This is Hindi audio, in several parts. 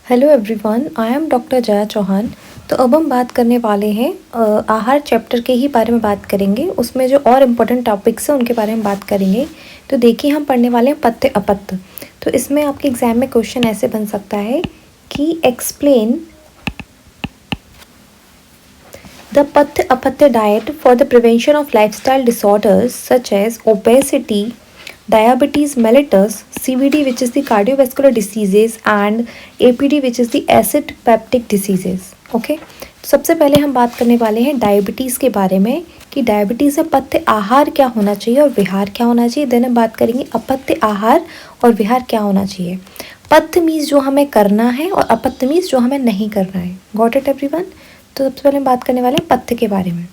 Hello everyone, I am doctor Jaya Chauhan. तो अब हम बात करने वाले हैं आहार चैप्टर के ही बारे में बात करेंगे। उसमें जो और इम्पोर्टेंट टॉपिक्स हैं उनके बारे में बात करेंगे। तो देखिए, हम पढ़ने वाले हैं पथ्य अपत्य। तो इसमें आपके एग्जाम में क्वेश्चन ऐसे बन सकता है कि एक्सप्लेन द पथ्य अपत्य diet for the prevention of lifestyle disorders such as obesity, diabetes mellitus, CVD which is the cardiovascular diseases and APD which is the acid peptic diseases. Okay, तो सबसे पहले हम बात करने वाले हैं डायबिटीज़ के बारे में कि डायबिटीज़ में पथ्य आहार क्या होना चाहिए और विहार क्या होना चाहिए। देन हम बात करेंगे अपत्य आहार और विहार क्या होना चाहिए। पथ्य मीन्स जो हमें करना है और अपत्य मीन्स जो हमें नहीं करना है। Got it everyone. तो सबसे पहले हम बात करने वाले हैं पथ्य के बारे में।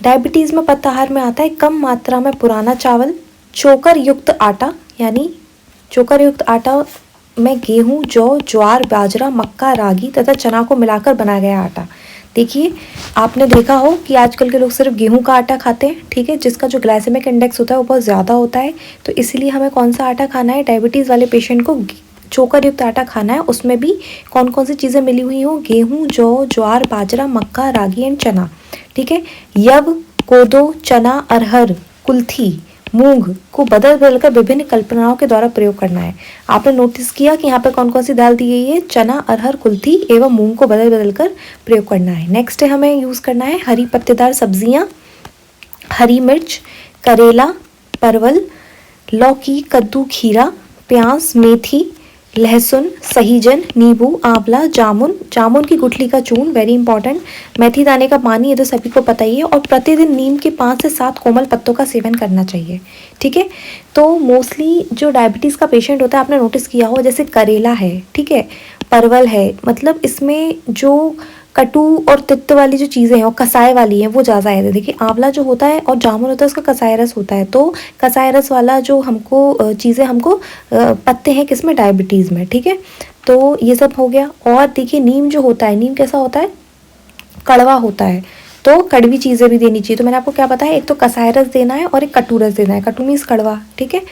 डायबिटीज़ में पथ्य आहार में आता है कम मात्रा में पुराना चावल, चोकर युक्त आटा, यानी चोकर युक्त आटा में गेहूं, जौ, ज्वार, बाजरा, मक्का, रागी तथा चना को मिलाकर बनाया गया आटा। देखिए, आपने देखा हो कि आजकल के लोग सिर्फ गेहूं का आटा खाते हैं, ठीक है, जिसका जो ग्लाइसेमिक इंडेक्स होता है वो बहुत ज़्यादा होता है। तो इसलिए हमें कौन सा आटा खाना है? डायबिटीज़ वाले पेशेंट को चोकर युक्त आटा खाना है। उसमें भी कौन कौन सी चीज़ें मिली हुई हो? गेहूँ, जौ, ज्वार, बाजरा, मक्का, रागी एंड चना, ठीक है। यव, कोदो, चना, अरहर, कुल्थी, मूंग को बदल बदल कर विभिन्न कल्पनाओं के द्वारा प्रयोग करना है। आपने नोटिस किया कि यहाँ पे कौन कौन सी दाल दी गई है? चना, अरहर, कुल्थी एवं मूंग को बदल बदल कर प्रयोग करना है। नेक्स्ट हमें यूज़ करना है हरी पत्तेदार सब्जियाँ, हरी मिर्च, करेला, परवल, लौकी, कद्दू, खीरा, प्याज, मेथी, लहसुन, सहीजन, नींबू, आंवला, जामुन, जामुन की गुठली का चूर्ण, वेरी इंपॉर्टेंट, मेथी दाने का पानी, ये तो सभी को पता ही है। और प्रतिदिन नीम के 5 से 7 कोमल पत्तों का सेवन करना चाहिए, ठीक है। तो मोस्टली जो डायबिटीज़ का पेशेंट होता है, आपने नोटिस किया हो, जैसे करेला है, ठीक है, परवल है, मतलब इसमें जो कटु और तिक्त वाली जो चीज़ें हैं और कसाय वाली हैं वो ज़्यादा है। देखिए, आंवला जो होता है और जामुन होता है उसका कसाय रस होता है। तो कसाय रस वाला जो हमको चीज़ें हमको पत्ते हैं किसमें? डायबिटीज़ में, ठीक है। तो ये सब हो गया। और देखिए, नीम जो होता है, नीम कैसा होता है? कड़वा होता है। तो कड़वी चीज़ें भी देनी चाहिए। तो मैंने आपको क्या बताया, एक तो कसाय रस देना है और एक कटु रस देना है। कटु मीन्स कड़वा, ठीक है।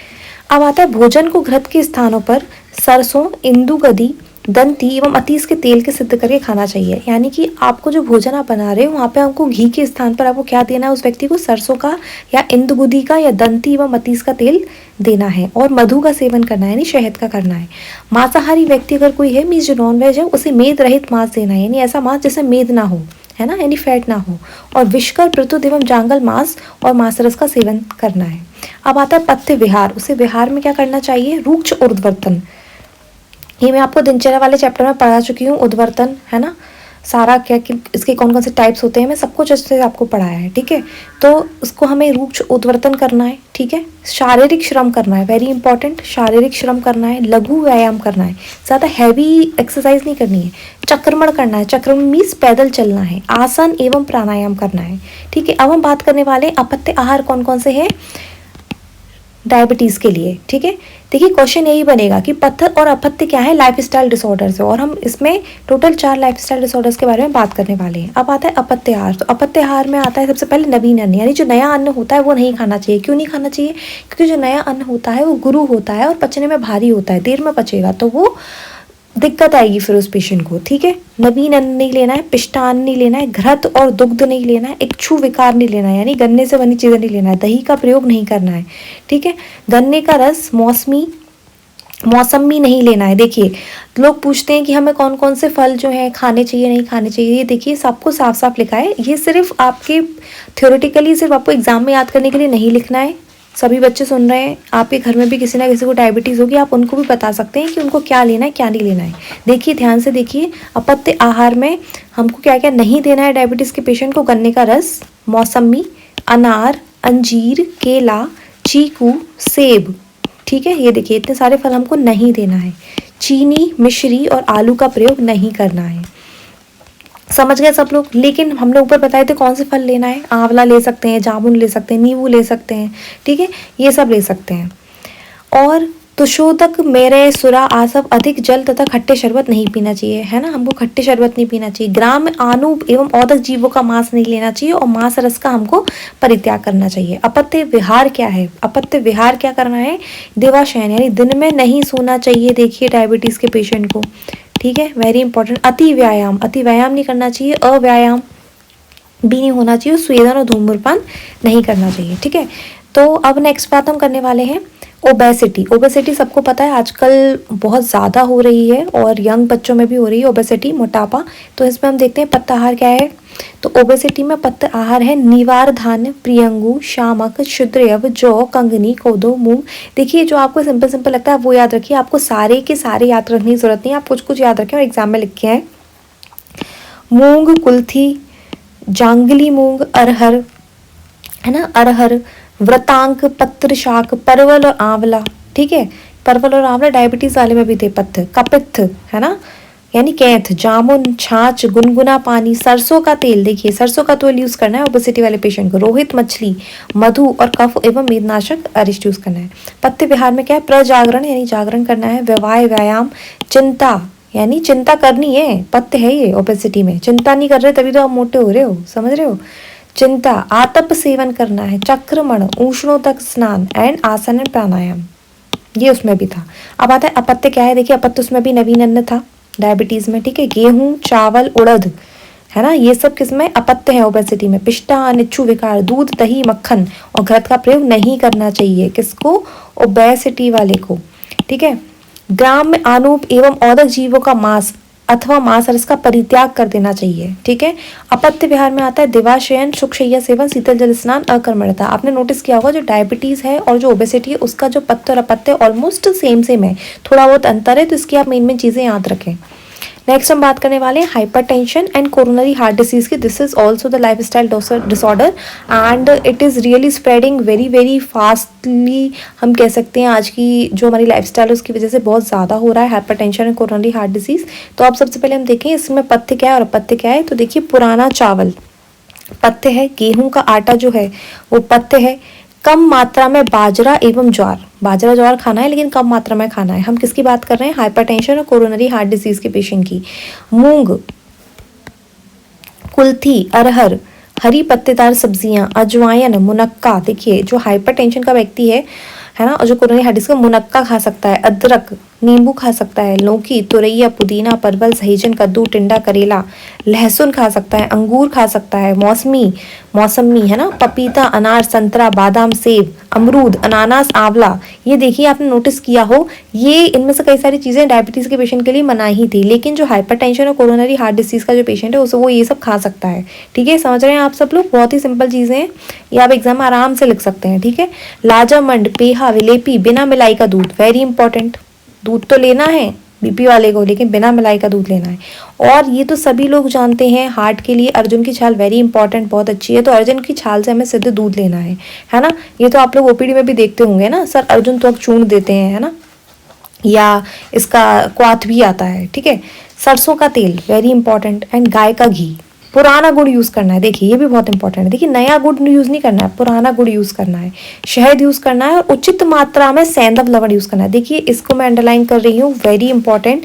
अब आता है भोजन को घृत के स्थानों पर सरसों, इंदुगदी, दंती एवं अतीस के तेल के सिद्ध करके खाना चाहिए। यानी कि आपको जो भोजन आप बना रहे हो वहाँ पे आपको घी के स्थान पर आपको क्या देना है? उस व्यक्ति को सरसों का या इंदुगुदी का या दंती एवं अतीस का तेल देना है। और मधु का सेवन करना है, यानी शहद का करना है। मांसाहारी व्यक्ति अगर कोई है, मीन्स जो नॉन वेज है, उसे मेद रहित मांस देना है, यानी ऐसा मांस जिसमें मेद ना हो, है ना, यानी फैट ना हो। और विष्कर, प्रतुद एवं जांगल मांस और मांसरस का सेवन करना है। अब आता है पथ्य विहार। उसे विहार में क्या करना चाहिए? रूक्ष उर्ध्वर्तन। ये मैं आपको दिनचर्या वाले चैप्टर में पढ़ा चुकी हूँ। उद्वर्तन, है ना, सारा क्या कि इसके कौन कौन से टाइप्स होते हैं, मैं सब कुछ अच्छे से आपको पढ़ाया है, ठीक है। तो उसको हमें रूक्ष उद्वर्तन करना है, ठीक है। शारीरिक श्रम करना है, वेरी इंपॉर्टेंट, शारीरिक श्रम करना है। लघु व्यायाम करना है, ज़्यादा हैवी एक्सरसाइज नहीं करनी है। चक्रमण करना है, चक्रमण मीन्स पैदल चलना है। आसन एवं प्राणायाम करना है, ठीक है। अब हम बात करने वाले अपत्य आहार कौन कौन से हैं डायबिटीज़ के लिए, ठीक है। देखिए, क्वेश्चन यही बनेगा कि पथ्य और अपत्य क्या है? लाइफस्टाइल डिसऑर्डर्स है। और हम इसमें टोटल 4 लाइफस्टाइल डिसऑर्डर्स के बारे में बात करने वाले हैं। अब आता है अपत्य आहार। तो अपत्य आहार में आता है सबसे पहले नवीन अन्न, यानी जो नया अन्न होता है वो नहीं खाना चाहिए। क्यों नहीं खाना चाहिए? क्योंकि जो नया अन्न होता है वो गुरु होता है और पचने में भारी होता है, देर में पचेगा तो वो दिक्कत आएगी फिर उस पेशेंट को, ठीक है। नवीन अन्न नहीं लेना है, पिष्टान्न नहीं लेना है, घृत और दुग्ध नहीं लेना है, इक्षु विकार नहीं लेना है, यानी गन्ने से बनी चीज़ें नहीं लेना है, दही का प्रयोग नहीं करना है, ठीक है। गन्ने का रस, मौसमी नहीं लेना है। देखिए, लोग पूछते हैं कि हमें कौन कौन से फल जो है खाने चाहिए, नहीं खाने चाहिए। ये देखिए, सबको साफ साफ लिखा है। ये सिर्फ आपके थ्योरेटिकली, सिर्फ आपको एग्जाम में याद करने के लिए नहीं लिखना है। सभी बच्चे सुन रहे हैं, आपके घर में भी किसी ना किसी को डायबिटीज़ होगी, आप उनको भी बता सकते हैं कि उनको क्या लेना है, क्या नहीं लेना है। देखिए, ध्यान से देखिए, अपत्य आहार में हमको क्या क्या नहीं देना है डायबिटीज़ के पेशेंट को? गन्ने का रस, मौसमी, अनार, अंजीर, केला, चीकू, सेब, ठीक है। ये देखिए, इतने सारे फल हमको नहीं देना है। चीनी, मिश्री और आलू का प्रयोग नहीं करना है। समझ गए सब लोग? लेकिन हमने ऊपर बताए थे कौन से फल लेना है। आंवला ले सकते हैं, जामुन ले सकते हैं, नींबू ले सकते हैं, ठीक है, ये सब ले सकते हैं। और तो शोधक मेरे सुरा आसव अधिक जल तथा खट्टे शरबत नहीं पीना चाहिए, है ना, हमको खट्टे शरबत नहीं पीना चाहिए। ग्राम आनूप एवं औदक जीवों का मांस नहीं लेना चाहिए और मांस रस का हमको परित्याग करना चाहिए। अपत्य विहार क्या है? अपत्य विहार क्या करना है? देवाशयन यानी दिन में नहीं सोना चाहिए, देखिए डायबिटीज के पेशेंट को, ठीक है, वेरी इंपॉर्टेंट। अति व्यायाम, अति व्यायाम नहीं करना चाहिए, अव्यायाम भी नहीं होना चाहिए, स्वेदन और धूम्रपान नहीं करना चाहिए, ठीक है। तो अब नेक्स्ट बात हम करने वाले हैं ओबेसिटी। ओबेसिटी सबको पता है आजकल बहुत ज़्यादा हो रही है और यंग बच्चों में भी हो रही है ओबेसिटी, मोटापा। तो इसमें हम देखते हैं पत्ता आहार क्या है। तो ओबेसिटी में पत्ता आहार है निवार धान्य, प्रियंगु, शामक, शुद्रयव, जौ, कंगनी, कोदो, मूंग। देखिए जो आपको सिंपल सिंपल लगता है वो याद रखिए, आपको सारे के सारे याद रखने की जरूरत नहीं है, आप कुछ कुछ याद रखें और एग्जाम में लिख के आए। मूंग, कुल्थी, जांगली मूंग, अरहर, है ना, अरहर, व्रतांक, पत्र शाक, परवल और आंवला, ठीक है। परवल और आंवला डायबिटीज वाले में भी थे पत्थ। कपित्थ, है ना, यानी कैथ, जामुन, छाछ, गुनगुना पानी, सरसों का तेल, देखिए सरसों का तेल यूज करना है ओबेसिटी वाले पेशेंट को। रोहित मछली, मधु और कफ एवं मेदनाशक अरिष्ट यूज करना है। पथ्य विहार में क्या है? प्रजागरण यानी जागरण करना है। व्यवाय व्यायाम, चिंता यानी चिंता करनी है, पथ्य है ये ओबेसिटी में, चिंता नहीं कर रहे तभी तो आप मोटे हो रहे हो, समझ रहे हो। चिंता, आतप सेवन करना है, चक्रमण, उष्णोदक स्नान एंड आसन एंड प्राणायाम, ये उसमें भी था। अब आता है अपत्य क्या है, देखिए अपत्य उसमें भी नवीन अन्न था डायबिटीज में, ठीक है। गेहूं, चावल, उड़द, है ना, ये सब किसमें अपत्य है ओबेसिटी में। पिष्टा, निच्छु विकार, दूध, दही, मक्खन और घृत का प्रयोग नहीं करना चाहिए, किसको? ओबेसिटी वाले को, ठीक है। ग्राम में आनूप एवं औदक जीवों का मांस अथवा मांस रस का परित्याग कर देना चाहिए, ठीक है। अपत्य विहार में आता है दिवाशयन, सुखशैया सेवन, शीतल जल स्नान, अकर्मण्यता। आपने नोटिस किया होगा जो डायबिटीज है और जो ओबेसिटी है उसका जो पत्य और अपत्य ऑलमोस्ट सेम सेम है, थोड़ा बहुत अंतर है, तो इसकी आप मेन चीजें याद रखें। नेक्स्ट हम बात करने वाले हैं hypertension and coronary heart disease की। This is also the lifestyle disorder and it is really spreading very very fastly, हम कह सकते हैं आज की जो हमारी लाइफ स्टाइल है उसकी वजह से बहुत ज़्यादा हो रहा है hypertension and coronary heart disease. तो अब सबसे पहले हम देखें इसमें पथ्य क्या है और अपत्य क्या है। तो देखिए पुराना चावल पथ्य है, गेहूं का आटा जो है वो पथ्य है। कम मात्रा में बाजरा एवं ज्वार, बाजरा ज्वार खाना है लेकिन कम मात्रा में खाना है। हम किसकी बात कर रहे हैं? हाइपरटेंशन और कोरोनरी हार्ट डिजीज के पेशेंट की। मूंग, कुल्थी, अरहर, हरी पत्तेदार सब्जियां, अजवाइन, मुनक्का। देखिए जो हाइपरटेंशन का व्यक्ति है ना, और जो कोरोनरी हार्ट डिसीज का, मुनक्का खा सकता है, अदरक, नींबू खा सकता है, लौकी, तुरैया, पुदीना, परवल, सहजन, कद्दू, टिंडा, करेला, लहसुन खा सकता है, अंगूर खा सकता है, मौसमी, है ना, पपीता, अनार, संतरा, बादाम, सेब, अमरूद, अनानास, आंवला। ये देखिए आपने नोटिस किया हो, ये इनमें से कई सारी चीजें डायबिटीज के पेशेंट के लिए मनाही थी, लेकिन जो हाइपरटेंशन और कोरोनरी हार्ट डिसीज का जो पेशेंट है वो ये सब खा सकता है, ठीक है। समझ रहे हैं आप सब लोग? बहुत ही सिंपल चीजें हैं, ये आप एग्जाम में आराम से लिख सकते हैं, ठीक है। लाजामंड, पेहा, विलेपी, बिना मिलाई का दूध, वेरी इंपॉर्टेंट। दूध तो लेना है बीपी वाले को, लेकिन बिना मिलाई का दूध लेना है। और ये तो सभी लोग जानते हैं हार्ट के लिए अर्जुन की छाल वेरी इंपॉर्टेंट, बहुत अच्छी है। तो अर्जुन की छाल से हमें सिद्ध दूध लेना है ना। ये तो आप लोग ओपीडी में भी देखते होंगे ना, सर अर्जुन त्वक चूर्ण देते हैं, है ना, या इसका क्वाथ भी आता है, ठीक है। सरसों का तेल वेरी इंपॉर्टेंट एंड गाय का घी। पुराना गुड़ यूज करना है, देखिए ये भी बहुत इंपॉर्टेंट है। देखिए नया गुड़ यूज नहीं करना है, पुराना गुड़ यूज करना है। शहद यूज करना है और उचित मात्रा में सैंधव लवण यूज करना है। देखिए इसको मैं अंडरलाइन कर रही हूँ, वेरी इंपॉर्टेंट।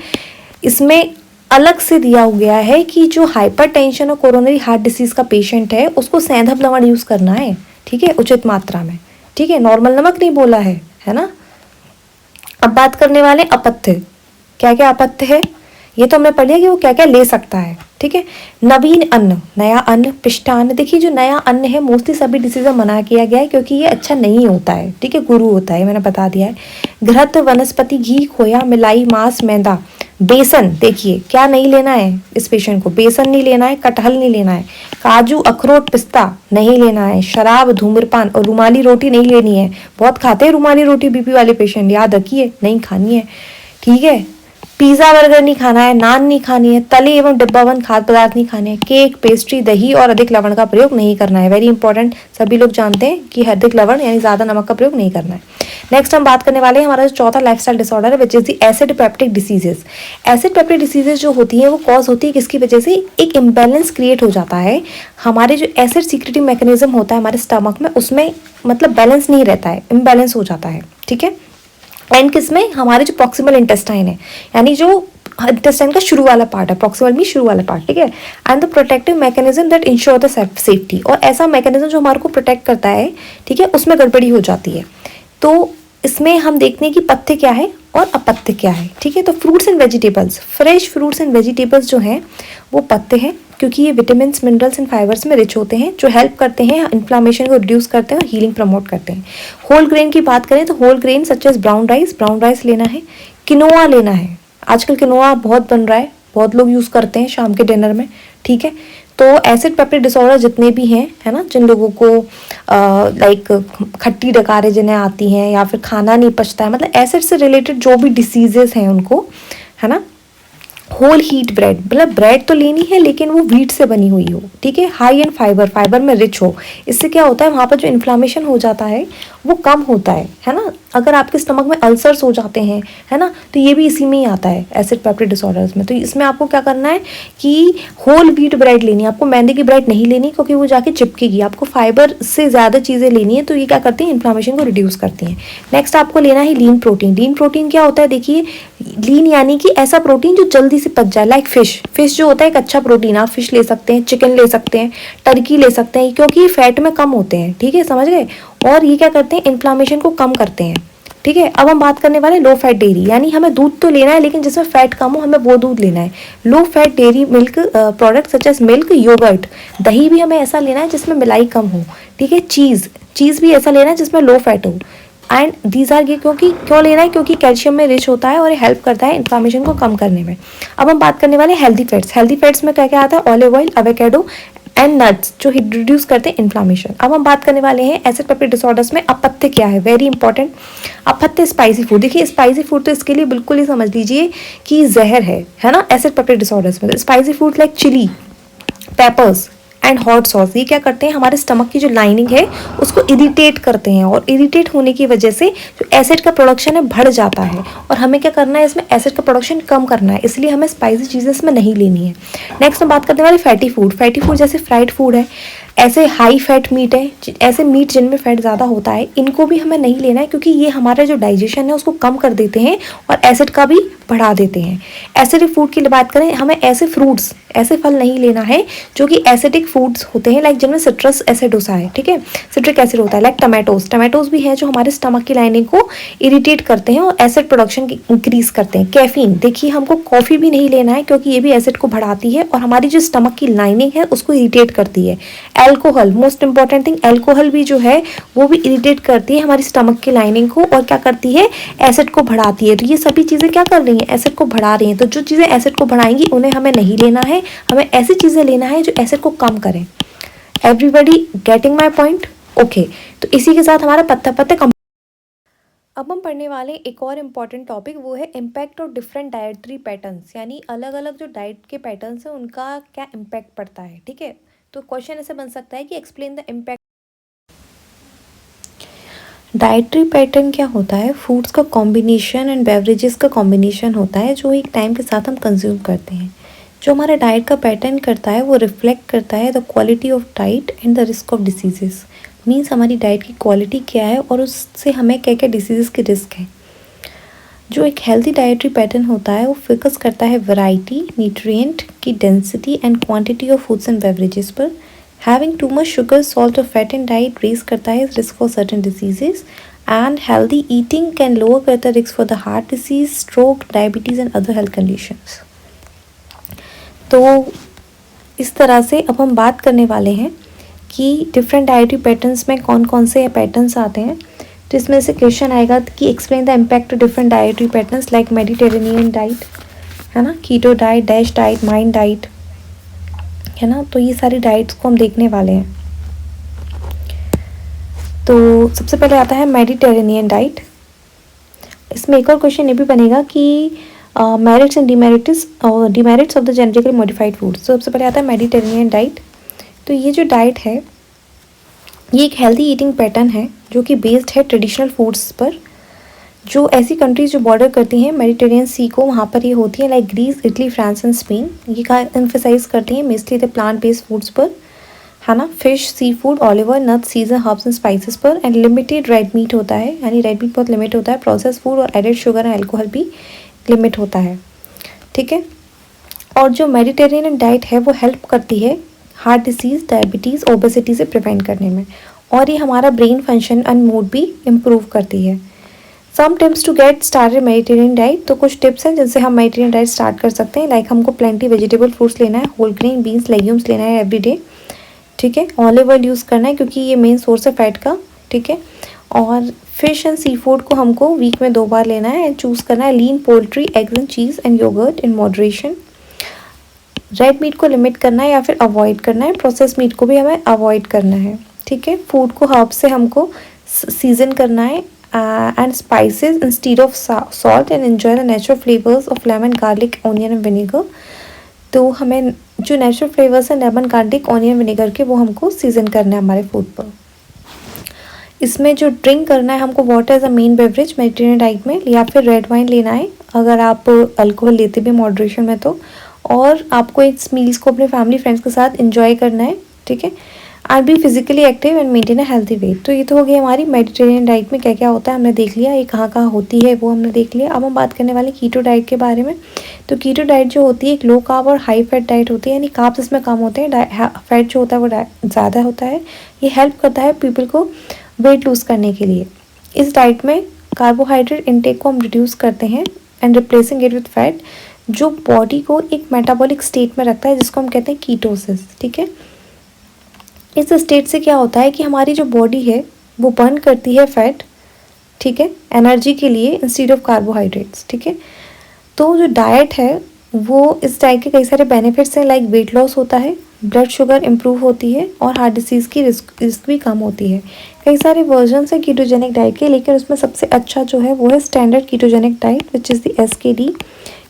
इसमें अलग से दिया गया है कि जो हाइपरटेंशन और कोरोनरी हार्ट डिसीज का पेशेंट है उसको सैंधव लवण यूज करना है, ठीक है, उचित मात्रा में, ठीक है। नॉर्मल नमक नहीं बोला है ना। अब बात करने वाले अपत्य, क्या क्या अपत्य है ये तो हमने पढ़ लिया कि वो क्या क्या ले सकता है, ठीक है। नवीन अन्न, नया अन्न, पिष्टान्न। देखिए जो नया अन्न है मोस्टली सभी डिसीज में मना किया गया है क्योंकि ये अच्छा नहीं होता है, ठीक है, गुरु होता है, मैंने बता दिया है। घृत, वनस्पति घी, खोया, मिलाई, मांस, मैदा, बेसन। देखिए क्या नहीं लेना है इस पेशेंट को, बेसन नहीं लेना है, कटहल नहीं लेना है, काजू, अखरोट, पिस्ता नहीं लेना है, शराब, धूम्रपान और रुमाली रोटी नहीं लेनी है। बहुत खाते हैं रुमाली रोटी बीपी वाले पेशेंट, याद रखिए नहीं खानी है, ठीक है। पिज्जा बर्गर नहीं खाना है, नान नहीं खानी है, तले एवं डिब्बाबंद खाद्य पदार्थ नहीं खाने हैं, केक, पेस्ट्री, दही और अधिक लवण का प्रयोग नहीं करना है, वेरी इंपॉर्टेंट। सभी लोग जानते हैं कि अधिक लवण यानी ज्यादा नमक का प्रयोग नहीं करना है। नेक्स्ट हम बात करने वाले हैं हमारा जो चौथा लाइफस्टाइल डिसऑर्डर है which is the acid peptic diseases. Acid peptic diseases जो होती है वो कॉज होती है किसकी वजह से? एक इम्बैलेंस क्रिएट हो जाता है, हमारे जो एसिड सीक्रेटिंग मैकेनिज्म होता है हमारे स्टमक में उसमें मतलब बैलेंस नहीं रहता है, इम्बैलेंस हो जाता है, ठीक है। एंड किसमें, हमारे जो प्रॉक्सिमल इंटेस्टाइन है, यानी जो इंटेस्टाइन का शुरू वाला पार्ट है, प्रॉक्सिमल भी शुरू वाला पार्ट, ठीक है। And the protective mechanism that ensure the safety, और ऐसा मैकेनिज्म जो हमारे को प्रोटेक्ट करता है, ठीक है, उसमें गड़बड़ी हो जाती है। तो इसमें हम देखते हैं कि पत्ते क्या है और अपत्य क्या है, ठीक है। तो fruits and vegetables, fresh fruits and vegetables जो हैं वो पत्ते हैं, क्योंकि ये विटामिन, मिनरल्स एंड फाइबर्स में रिच होते हैं, जो हेल्प करते हैं, इन्फ्लामेशन को रिड्यूस करते हैं और हीलिंग प्रमोट करते हैं। होल ग्रेन की बात करें तो whole grain such as brown rice लेना है, किनोआ लेना है। आजकल किनोआ बहुत बन रहा है, बहुत लोग यूज़ करते हैं शाम के डिनर में, ठीक है। तो एसिड पेप्टिक डिसऑर्डर जितने भी हैं, है ना, जिन लोगों को लाइक खट्टी डकारें जिन्हें आती हैं, या फिर खाना नहीं पचता है, मतलब एसिड से रिलेटेड जो भी डिसीजेस हैं उनको, है ना, होल हीट ब्रेड, मतलब ब्रेड तो लेनी है लेकिन वो व्हीट से बनी हुई हो, ठीक है। हाई इन फाइबर में रिच हो। इससे क्या होता है, वहाँ पर जो इन्फ्लामेशन हो जाता है वो कम होता है ना। अगर आपके स्टमक में अल्सर्स हो जाते हैं, है ना, तो ये भी इसी में ही आता है, एसिड पेप्टिक डिसऑर्डर्स में। तो इसमें आपको क्या करना है कि होल व्हीट ब्रेड लेनी है, आपको मैदे की ब्रेड नहीं लेनी, क्योंकि वो जाके चिपकेगी। आपको फाइबर से ज़्यादा चीज़ें लेनी है, तो ये क्या करती हैं, इन्फ्लामेशन को रिड्यूस करती हैं। नेक्स्ट आपको लेना है लीन प्रोटीन। लीन प्रोटीन क्या होता है, देखिए, लीन यानी कि ऐसा प्रोटीन जो जल्दी से पच जाए, लाइक फिश जो होता है एक अच्छा प्रोटीन, आप फिश ले सकते हैं, चिकन ले सकते हैं, टर्की ले सकते हैं, क्योंकि ये फैट में कम होते हैं, ठीक है, समझ गए। और ये क्या करते हैं, इन्फ्लामेशन को कम करते हैं, ठीक है। अब हम बात करने वाले लो फैट डेयरी, यानी हमें दूध तो लेना है लेकिन जिसमें फैट कम हो, हमें वो दूध लेना है। Low fat dairy milk product such as milk, yogurt, दही भी हमें ऐसा लेना है जिसमें मिलाई कम हो, ठीक है। चीज़ भी ऐसा लेना है जिसमें लो फैट हो। एंड दीज आर ये क्यों लेना है, क्योंकि कैल्शियम में रिच होता है और ये हेल्प करता है इन्फ्लामेशन को कम करने में। अब हम बात करने वाले हेल्दी फैट्स में क्या क्या आता है, olive oil, avocado and nuts, जो रिड्यूस करते हैं इन्फ्लामेशन। अब हम बात करने वाले हैं एसिड पेप्टिक डिसऑर्डर्स में अपत्य क्या है, वेरी इंपॉर्टेंट। अपत्य स्पाइसी फूड, देखिए स्पाइसी फूड तो इसके लिए बिल्कुल ही समझ लीजिए कि जहर है ना, एसिड पेप्टिक डिसऑर्डर्स में। Spicy food like chili, peppers and hot sauce, ये क्या करते हैं, हमारे स्टमक की जो लाइनिंग है उसको इरिटेट करते हैं, और इरिटेट होने की वजह से जो एसिड का प्रोडक्शन है बढ़ जाता है, और हमें क्या करना है, इसमें एसिड का प्रोडक्शन कम करना है, इसलिए हमें स्पाइसी चीज़ें इसमें नहीं लेनी है। नेक्स्ट हम बात करने वाले फैटी फूड जैसे फ्राइड फूड है, ऐसे हाई फैट मीट है, ऐसे मीट जिनमें फैट ज़्यादा होता है, इनको भी हमें नहीं लेना है, क्योंकि ये हमारा जो डाइजेशन है उसको कम कर देते हैं और एसिड का भी बढ़ा देते हैं। एसिडिक फूड की बात करें, हमें ऐसे फल नहीं लेना है जो कि एसिडिक फूड्स होते हैं, लाइक जिनमें सिट्रस एसिड होता है, ठीक है, सिट्रिक एसिड होता है, लाइक टमाटोज भी हैं जो हमारे स्टमक की लाइनिंग को इरिटेट करते हैं और एसिड प्रोडक्शन इंक्रीज करते हैं। कैफीन, देखिए हमको कॉफ़ी भी नहीं लेना है, क्योंकि ये भी एसिड को बढ़ाती है और हमारी जो स्टमक की लाइनिंग है उसको इरिटेट करती है। Alcohol, most important thing, alcohol भी जो है वो भी इरिटेट करती है हमारी स्टमक की लाइनिंग को, और क्या करती है, एसिड को बढ़ाती है। तो ये सभी चीज़ें क्या कर रही हैं, एसिड को बढ़ा रही हैं। तो जो चीज़ें एसिड को बढ़ाएंगी उन्हें हमें नहीं लेना है, हमें ऐसी चीज़ें लेना है जो एसिड को कम करें। Everybody getting my point? Okay, तो इसी के साथ हमारा पत्ते अब हम पढ़ने वाले एक और इम्पॉर्टेंट टॉपिक, वो है impact of different dietary patterns, यानी अलग अलग जो डाइट के पैटर्न्स हैं उनका क्या इम्पैक्ट पड़ता है, ठीक है। तो क्वेश्चन ऐसे बन सकता है कि explain the impact. Dietary pattern क्या होता है, फूड्स का कॉम्बिनेशन एंड बेवरेजेस का कॉम्बिनेशन होता है जो एक टाइम के साथ हम कंज्यूम करते हैं। जो हमारा डाइट का पैटर्न करता है वो रिफ्लेक्ट करता है the quality of diet and the risk of diseases. Means हमारी डाइट की क्वालिटी क्या है और उससे हमें क्या क्या डिसीज़ के रिस्क है। जो एक हेल्दी डाइटरी पैटर्न होता है वो फोकस करता है वैरायटी, न्यूट्रिएंट की density and quantity of foods and beverages पर। Having too much sugar, salt और फैट इन डाइट रेज करता है risk for certain diseases, and healthy eating can lower करता है risk for the heart disease, stroke, diabetes and other health conditions. तो इस तरह से अब हम बात करने वाले हैं कि डिफरेंट डाइटरी पैटर्न्स में कौन कौन से पैटर्न्स आते हैं। तो इसमें से क्वेश्चन आएगा कि explain the impact of different dietary patterns like Mediterranean diet, है ना, keto diet, DASH diet, MIND diet, है ना। तो ये सारी डाइट्स को हम देखने वाले हैं। तो सबसे पहले आता है मेडिटेरेनियन डाइट। इसमें एक और क्वेश्चन ये भी बनेगा कि merits and demerits of the genetically modified food. तो सबसे पहले आता है मेडिटेरेनियन डाइट। तो ये जो डाइट है ये एक हेल्दी ईटिंग पैटर्न है जो कि बेस्ड है ट्रेडिशनल फूड्स पर। जो ऐसी कंट्रीज जो बॉर्डर करती हैं मेडिटेरेनियन सी को, वहाँ पर ये होती हैं, like Greece, Italy, France and Spain. ये का एम्फेसाइज करती हैं mostly the plant based foods पर। है ना। Fish, seafood, olive oil, nuts, season, herbs and spices पर। एंड लिमिटेड रेड मीट होता है, यानी रेड मीट बहुत लिमिट होता है। प्रोसेस फूड और एडेड शुगर एंड अल्कोहल भी लिमिट होता है, ठीक है। और जो मेडिटेरेनियन डाइट है वो हेल्प करती है हार्ट डिसीज़, डायबिटीज़, ओबेसिटी से प्रिवेंट करने में, और ये हमारा ब्रेन फंक्शन एंड मूड भी इम्प्रूव करती है। Some tips to get started Mediterranean diet, तो कुछ टिप्स हैं जिनसे हम मेडिटेरियन डाइट स्टार्ट कर सकते हैं। लाइक हमको प्लेंटी वेजिटेबल फ्रूट्स लेना है, होल ग्रेन, बीन्स, लेग्यूम्स लेना है एवरीडे, ठीक है। ऑलिव ऑयल यूज़ करना है क्योंकि ये मेन सोर्स है फैट का, ठीक है। और फिश एंड सी फूड को हमको वीक में 2 बार लेना है। एंड चूज़ करना है lean poultry, eggs and cheese and yoghurt in moderation. Red meat को लिमिट करना है या फिर अवॉइड करना है। प्रोसेस मीट को भी हमें अवॉइड करना है, ठीक है। फूड को हर्ब से हमको सीजन करना है and spices instead of salt, and enjoy the natural flavours of lemon, garlic, onion and vinegar. तो हमें जो नेचुरल फ्लेवर्स हैं लेमन, गार्लिक, ऑनियन, विनेगर के, वो हमको सीजन करना है हमारे फूड पर। इसमें जो ड्रिंक करना है हमको, water as a main beverage Mediterranean diet में, या फिर रेड वाइन लेना है अगर आप अल्कोहल लेते भी मॉडरेशन में तो। और आपको इस मील्स को अपने फैमिली फ्रेंड्स के साथ इंजॉय करना है, ठीक है। And be physically active and maintain a healthy wait. तो ये तो हो गई हमारी मेडिटेरियन डाइट में क्या क्या होता है हमने देख लिया, ये कहाँ कहाँ होती है वो हमने देख लिया। अब हम बात करने वाले कीटो डाइट के बारे में। तो कीटो डाइट जो होती है एक लो कार्ब और हाई फैट डाइट होती है, यानी कार्ब्स इसमें कम होते हैं, फैट जो होता है वो ज़्यादा होता है। ये हेल्प करता है पीपल को वेट लूज़ करने के लिए। इस डाइट में कार्बोहाइड्रेट इनटेक को हम रिड्यूस करते हैं and replacing it with fat, जो बॉडी को एक मेटाबॉलिक स्टेट में रखता है जिसको हम कहते हैं कीटोसिस, ठीक है। इस स्टेट से क्या होता है कि हमारी जो बॉडी है वो बर्न करती है फैट, ठीक है, एनर्जी के लिए इंस्टीड ऑफ कार्बोहाइड्रेट्स, ठीक है। तो जो डाइट है वो, इस डाइट के कई सारे बेनिफिट्स हैं, लाइक वेट लॉस होता है, ब्लड शुगर इंप्रूव होती है, और हार्ट डिसीज़ की रिस्क भी कम होती है। कई सारे वर्जन्स हैं कीटोजेनिक डाइट के, लेकिन उसमें सबसे अच्छा जो है वो है standard ketogenic diet which is the SKD।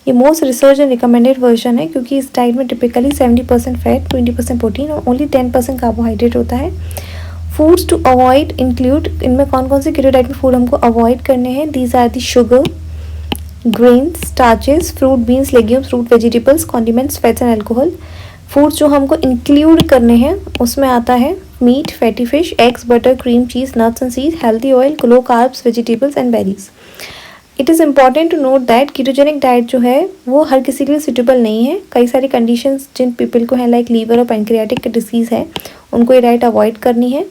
ये most research and recommended version है क्योंकि इस डाइट में टिपिकली 70% फैट, 20% प्रोटीन और ओनली 10% कार्बोहाइड्रेट होता है। फूड्स टू अवॉइड इंक्लूड, इनमें कौन कौन से कीटो डाइट में फूड हमको अवॉइड करने हैं। These are the sugar, grains, starches, fruit, beans, legumes, fruit, vegetables, condiments, fats and alcohol. Foods जो हमको इंक्लूड करने हैं उसमें आता है meat, fatty fish, eggs, butter, cream, cheese, nuts and seeds, healthy oil, low carbs, vegetables and berries. It is important to note that ketogenic diet जो है वो हर किसी के लिए सूटेबल नहीं है। कई सारी कंडीशंस जिन पीपल को हैं, लाइक लीवर और पैंक्रियाटिक डिसीज़ है, उनको ये डाइट अवॉइड करनी है।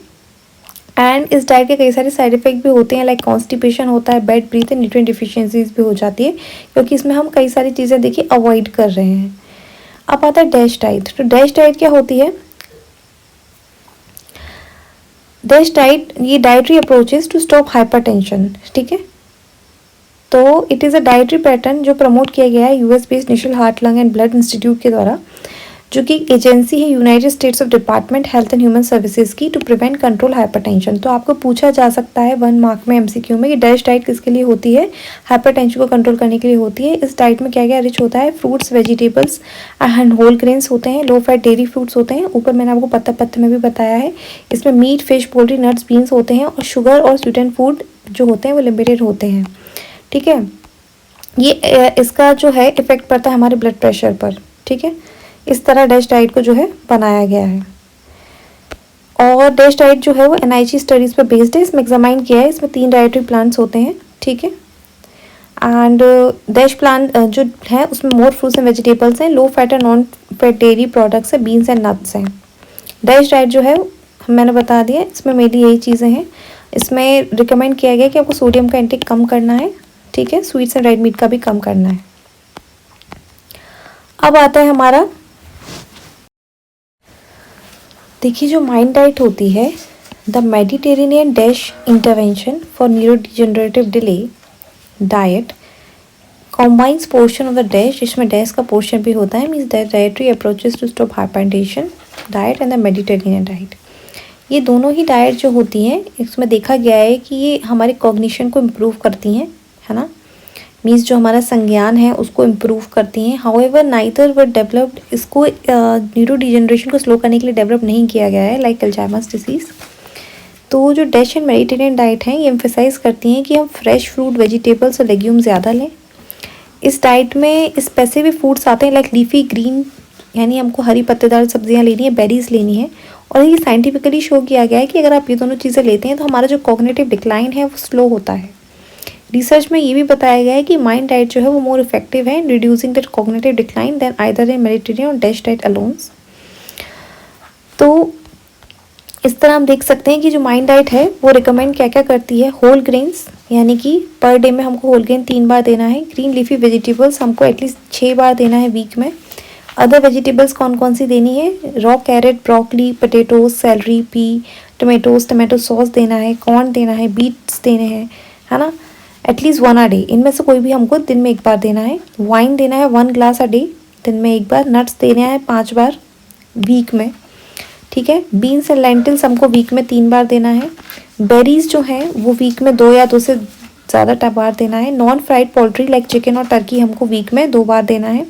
एंड इस डाइट के कई सारे साइड इफेक्ट भी होते हैं, लाइक कॉन्स्टिपेशन होता है, bad breath and nutrient deficiencies भी हो जाती है, क्योंकि इसमें हम कई सारी चीज़ें देखिए अवॉइड कर रहे हैं। अब आता है डैश डाइट। तो डैश डाइट क्या होती है? डैश डाइट ये dietary approaches to stop hypertension, ठीक है। तो it is a dietary pattern जो प्रमोट किया गया है US based national heart, lung and blood institute के द्वारा, जो कि एजेंसी है United States of department health and human services की, टू प्रिवेंट कंट्रोल हाइपरटेंशन। तो आपको पूछा जा सकता है 1 मार्क में MCQ में कि डैश डाइट किसके लिए होती है? हाइपरटेंशन को कंट्रोल करने के लिए होती है। इस डाइट में क्या क्या रिच होता है? Fruits, vegetables and whole grains होते हैं, लो फैट डेयरी फ्रूट्स होते हैं, ऊपर मैंने आपको पत्ता में भी बताया है। इसमें meat, fish, poultry, nuts, beans होते हैं, और शुगर और स्वीटन फूड जो होते हैं वो लिमिटेड होते हैं, ठीक है। ये इसका जो है इफेक्ट पड़ता है हमारे ब्लड प्रेशर पर, ठीक है। इस तरह डैश डाइट को जो है बनाया गया है। और डैश डाइट जो है वो NIH स्टडीज़ पर बेस्ड है। इसमें एग्जामाइन किया है, इसमें 3 डाइटरी प्लान्स होते हैं, ठीक है। एंड डैश प्लान जो है उसमें मोर फ्रूट्स एंड वेजिटेबल्स हैं, low fat and non fat dairy products हैं, बीन्स एंड नट्स हैं। डैश डाइट जो है मैंने बता दिया, इसमें मेनली यही चीज़ें हैं। इसमें रिकमेंड किया गया कि आपको सोडियम का इंटेक कम करना है, ठीक है। स्वीट्स एंड रेड मीट का भी कम करना है। अब आता है हमारा, देखिए जो माइंड डाइट होती है, the Mediterranean DASH intervention for neurodegenerative delay diet combines portion of the DASH, जिसमें डैश का पोर्शन भी होता है, means dietary approaches to stop hypertension diet and the Mediterranean diet. ये दोनों ही डाइट जो होती हैं इसमें देखा गया है कि ये हमारे कॉग्निशन को इम्प्रूव करती हैं, है ना, मीन्स जो हमारा संज्ञान है उसको इम्प्रूव करती हैं। हाउएवर नाइदर वर डेवलप्ड, इसको न्यूरो डिजेनरेशन को स्लो करने के लिए डेवलप नहीं किया गया है, लाइक अल्जाइमर्स डिसीज़। तो जो डैश एंड मेडिटेरियन डाइट हैं ये एम्फेसाइज करती हैं कि हम फ्रेश फ्रूट, वेजिटेबल्स और लेग्यूम ज़्यादा लें। इस डाइट में स्पेसिफिक फूड्स आते हैं, लाइक लीफी ग्रीन, यानी हमको हरी पत्तेदार सब्जियां लेनी है, बेरीज लेनी है, और ये साइंटिफिकली शो किया गया है कि अगर आप ये दोनों चीज़ें लेते हैं तो हमारा जो कॉग्निटिव डिक्लाइन है वो स्लो होता है। रिसर्च में ये भी बताया गया है कि माइंड डाइट जो है वो मोर इफेक्टिव है in reducing that cognitive decline than either in Mediterranean और डैश डाइट अलोन्स। तो इस तरह हम देख सकते हैं कि जो माइंड डाइट है वो रिकमेंड क्या क्या करती है। होल ग्रेन्स, यानी कि पर डे में हमको होल ग्रेन 3 बार देना है। ग्रीन लीफी वेजिटेबल्स हमको एटलीस्ट 6 बार देना है वीक में। अदर वेजिटेबल्स कौन कौन सी देनी है, raw carrot, broccoli, potatoes, celery, pea, tomatoes, tomato sauce देना है, कॉर्न देना है, बीट्स देने हैं, है ना, एटलीस्ट 1 a डे। इनमें से कोई भी हमको दिन में 1 बार देना है। वाइन देना है 1 ग्लास a डे, दिन में 1 बार। नट्स देने हैं 5 बार वीक में, ठीक है। बीन्स एंड लेंटिल्स हमको वीक में 3 बार देना है। बेरीज जो हैं वो वीक में 2 या 2 से ज़्यादा बार देना है। Non fried poultry like chicken और टर्की हमको वीक में 2 बार देना है।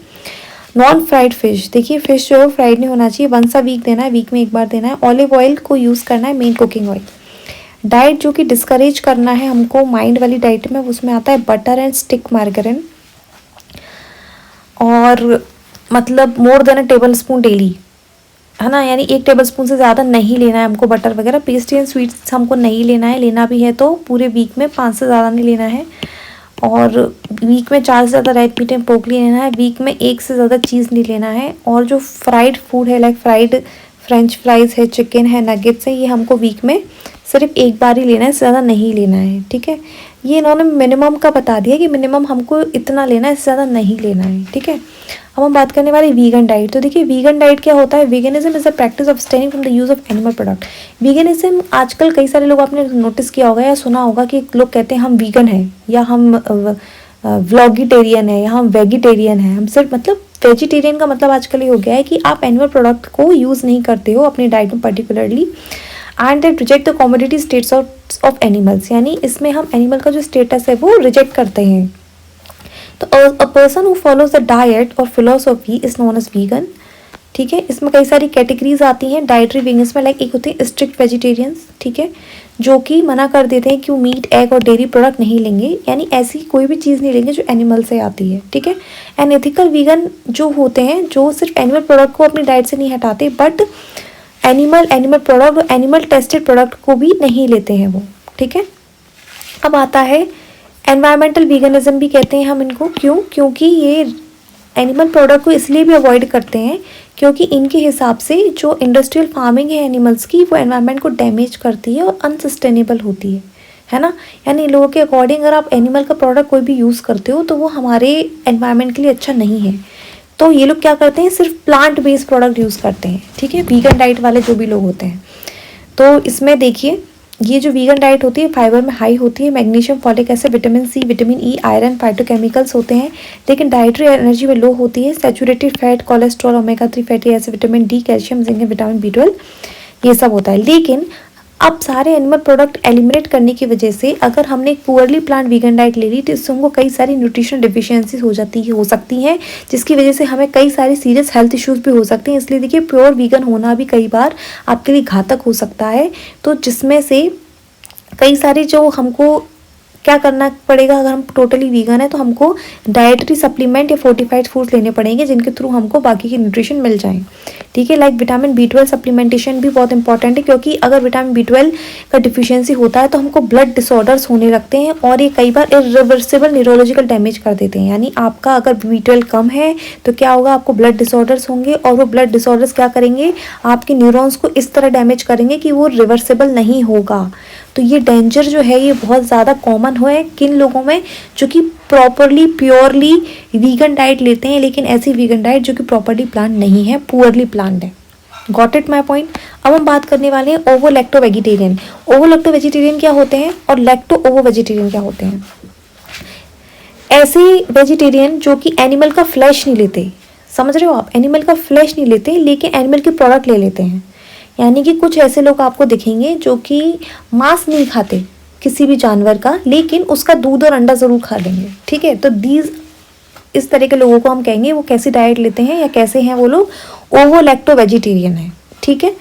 नॉन फ्राइड फिश, देखिए फिश जो है वो फ्राइड नहीं होना चाहिए, 1 वीक देना है, वीक में 1 बार देना है। ऑलिव ऑयल को यूज़ करना है, मेन कुकिंग ऑयल। डाइट जो कि डिस्करेज करना है हमको माइंड वाली डाइट में, उसमें आता है बटर एंड स्टिक मार्गरीन, और मतलब मोर देन अ टेबल स्पून डेली, है ना, यानी 1 टेबल स्पून से ज़्यादा नहीं लेना है हमको बटर वगैरह। पेस्ट्री एंड स्वीट्स हमको नहीं लेना है, लेना भी है तो पूरे वीक में 5 से ज़्यादा नहीं लेना है। और वीक में 4 से ज़्यादा रेड मीट एंड पोर्क नहीं लेना है। वीक में 1 से ज़्यादा चीज़ नहीं लेना है। और जो फ्राइड फूड है लाइक फ्राइड फ्रेंच फ्राइज़ है, चिकन है, नगेट्स है, ये हमको वीक में सिर्फ 1 बार ही लेना है, ज़्यादा नहीं लेना है, ठीक है। ये इन्होंने मिनिमम का बता दिया कि मिनिमम हमको इतना लेना है, इससे ज़्यादा नहीं लेना है, ठीक है। अब हम बात करने वाले वीगन डाइट। तो देखिए वीगन डाइट क्या होता है। Veganism is the practice of staying from the use of animal product. Veganism आजकल कई सारे लोग आपने नोटिस किया होगा या सुना होगा कि लोग कहते हैं हम वीगन हैं, या हम व्लॉगिटेरियन है, या हम वेजिटेरियन है। हम सिर्फ मतलब वेजिटेरियन का मतलब आजकल ये हो गया है कि आप एनिमल प्रोडक्ट को यूज़ नहीं करते हो अपनी डाइट में particularly, and that reject the commodity states of animals, यानी इसमें हम एनिमल का जो स्टेटस है वो रिजेक्ट करते हैं। तो a person who follows the diet और philosophy is known as vegan, ठीक है। इसमें कई सारी कैटेगरीज आती हैं डाइटरी वीगन्स में, लाइक एक होते हैं स्ट्रिक्ट वेजिटेरियंस, ठीक है, जो कि मना कर देते हैं कि वो मीट, एग और डेयरी प्रोडक्ट नहीं लेंगे, यानी ऐसी कोई भी चीज़ नहीं लेंगे जो एनिमल से आती है, ठीक है। एंड एथिकल वीगन जो होते हैं, जो सिर्फ एनिमल प्रोडक्ट को अपनी डाइट से नहीं हटाते, बट एनिमल प्रोडक्ट और एनिमल टेस्टेड प्रोडक्ट को भी नहीं लेते हैं वो, ठीक है। अब आता है एनवायरमेंटल वीगनिज्म भी कहते हैं हम इनको, क्यों, क्योंकि ये एनिमल प्रोडक्ट को इसलिए भी अवॉइड करते हैं क्योंकि इनके हिसाब से जो इंडस्ट्रियल फार्मिंग है एनिमल्स की, वो एनवायरनमेंट को डैमेज करती है और अनसस्टेनेबल होती है ना। यानी लोगों के अकॉर्डिंग अगर आप एनिमल का प्रोडक्ट कोई भी यूज़ करते हो तो वो हमारे एनवायरनमेंट के लिए अच्छा नहीं है। तो ये लोग क्या करते हैं, सिर्फ प्लांट बेस्ड प्रोडक्ट यूज़ करते हैं, ठीक है, वीगन डाइट वाले जो भी लोग होते हैं। तो इसमें देखिए ये जो वीगन डाइट होती है फाइबर में हाई होती है, magnesium, folic acid, vitamin C, vitamin E, iron, phytochemicals होते हैं, लेकिन डाइटरी एनर्जी में लो होती है। Saturated fat, cholesterol, omega 3 fatty acid, vitamin D, calcium, zinc, vitamin B12 ये सब होता है। लेकिन अब सारे एनिमल प्रोडक्ट एलिमिनेट करने की वजह से अगर हमने एक पुअरली प्लांट वीगन डाइट ले ली तो इससे हमको कई सारी न्यूट्रिशनल डिफिशियंसीज हो सकती हैं, जिसकी वजह से हमें कई सारी सीरियस हेल्थ इश्यूज भी हो सकते हैं। इसलिए देखिए प्योर वीगन होना भी कई बार आपके लिए घातक हो सकता है। तो जिसमें से कई सारी जो हमको क्या करना पड़ेगा, अगर हम टोटली वीगन है तो हमको डाइटरी सप्लीमेंट या फोर्टिफाइड फूड्स लेने पड़ेंगे जिनके थ्रू हमको बाकी की न्यूट्रिशन मिल जाए, ठीक है। लाइक विटामिन B12 सप्लीमेंटेशन भी बहुत इंपॉर्टेंट है, क्योंकि अगर विटामिन B12 का डिफिशियंसी होता है तो हमको ब्लड डिसऑर्डर्स होने लगते हैं और ये कई बार इरिवर्सिबल न्यूरोलॉजिकल डैमेज कर देते हैं। यानी आपका अगर B12 कम है तो क्या होगा, आपको ब्लड डिसऑर्डर्स होंगे, और वो ब्लड डिसऑर्डर्स क्या करेंगे, आपके न्यूरॉन्स को इस तरह डैमेज करेंगे कि वो रिवर्सिबल नहीं होगा। तो ये डेंजर जो है ये बहुत ज़्यादा कॉमन है किन लोगों में, जो कि प्रॉपरली प्योरली वीगन डाइट लेते हैं, लेकिन ऐसी वीगन डाइट जो कि प्रॉपरली प्लांट नहीं है, पुअरली प्लांट है। Got it my point. अब हम बात करने वाले हैं ओवो लैक्टो वेजिटेरियन। ओवो लैक्टो वेजिटेरियन क्या होते हैं और लैक्टो ओवो वेजिटेरियन क्या होते हैं। ऐसे वेजिटेरियन जो कि एनिमल का फ्लैश नहीं लेते, समझ रहे हो आप, एनिमल का फ्लैश नहीं लेते लेकिन एनिमल के प्रोडक्ट ले लेते हैं। यानी कि कुछ ऐसे लोग आपको दिखेंगे जो कि मांस नहीं खाते किसी भी जानवर का, लेकिन उसका दूध और अंडा ज़रूर खा लेंगे, ठीक है। तो इस तरह के लोगों को हम कहेंगे वो कैसी डाइट लेते हैं या कैसे हैं वो लोग, ओवो लैक्टो वेजिटेरियन है, ठीक है।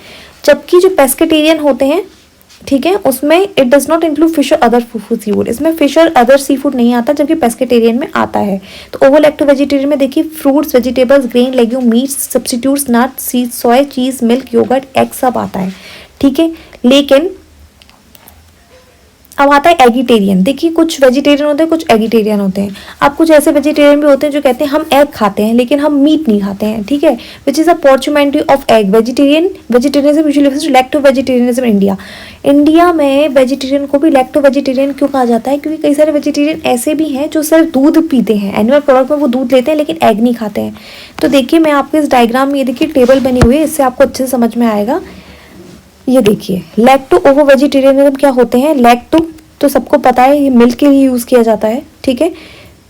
जबकि जो पेस्केटेरियन होते हैं ठीक है, उसमें it does not include fish और अदर सी फूड, इसमें फिश और अदर सी फूड नहीं आता, जबकि पेस्केटेरियन में आता है। तो ओवो लैक्टो वेजिटेरियन में देखिए fruits, vegetables, grain, legume, meats, substitutes, nuts, seeds, soya, cheese, milk, yogurt, egg सब आता है। ठीक है, लेकिन अब आता है एगिटेरियन। देखिए कुछ वेजिटेरियन होते हैं, कुछ एगिटेरियन होते हैं। अब कुछ ऐसे वेजिटेरियन भी होते हैं जो कहते हैं हम एग खाते हैं लेकिन हम मीट नहीं खाते हैं। ठीक है, which is a portmanteau of egg vegetarianism usually lacto vegetarianism India में वेजिटेरियन को भी लैक्टो वेजिटेरियन क्यों कहा जाता है? क्योंकि कई सारे वेजिटेरियन ऐसे भी हैं जो सिर्फ दूध पीते हैं, एनिमल प्रोडक्ट में वो दूध लेते हैं लेकिन एग नहीं खाते हैं। तो देखिए मैं आपको इस डायग्राम में ये देखिए टेबल बनी हुई है, इससे आपको अच्छे से समझ में आएगा। ये देखिए लैक्टो ओवो वेजिटेरियनिज्म क्या होते हैं। लैक्टो तो सबको पता है, ये मिल्क के लिए यूज़ किया जाता है। ठीक है,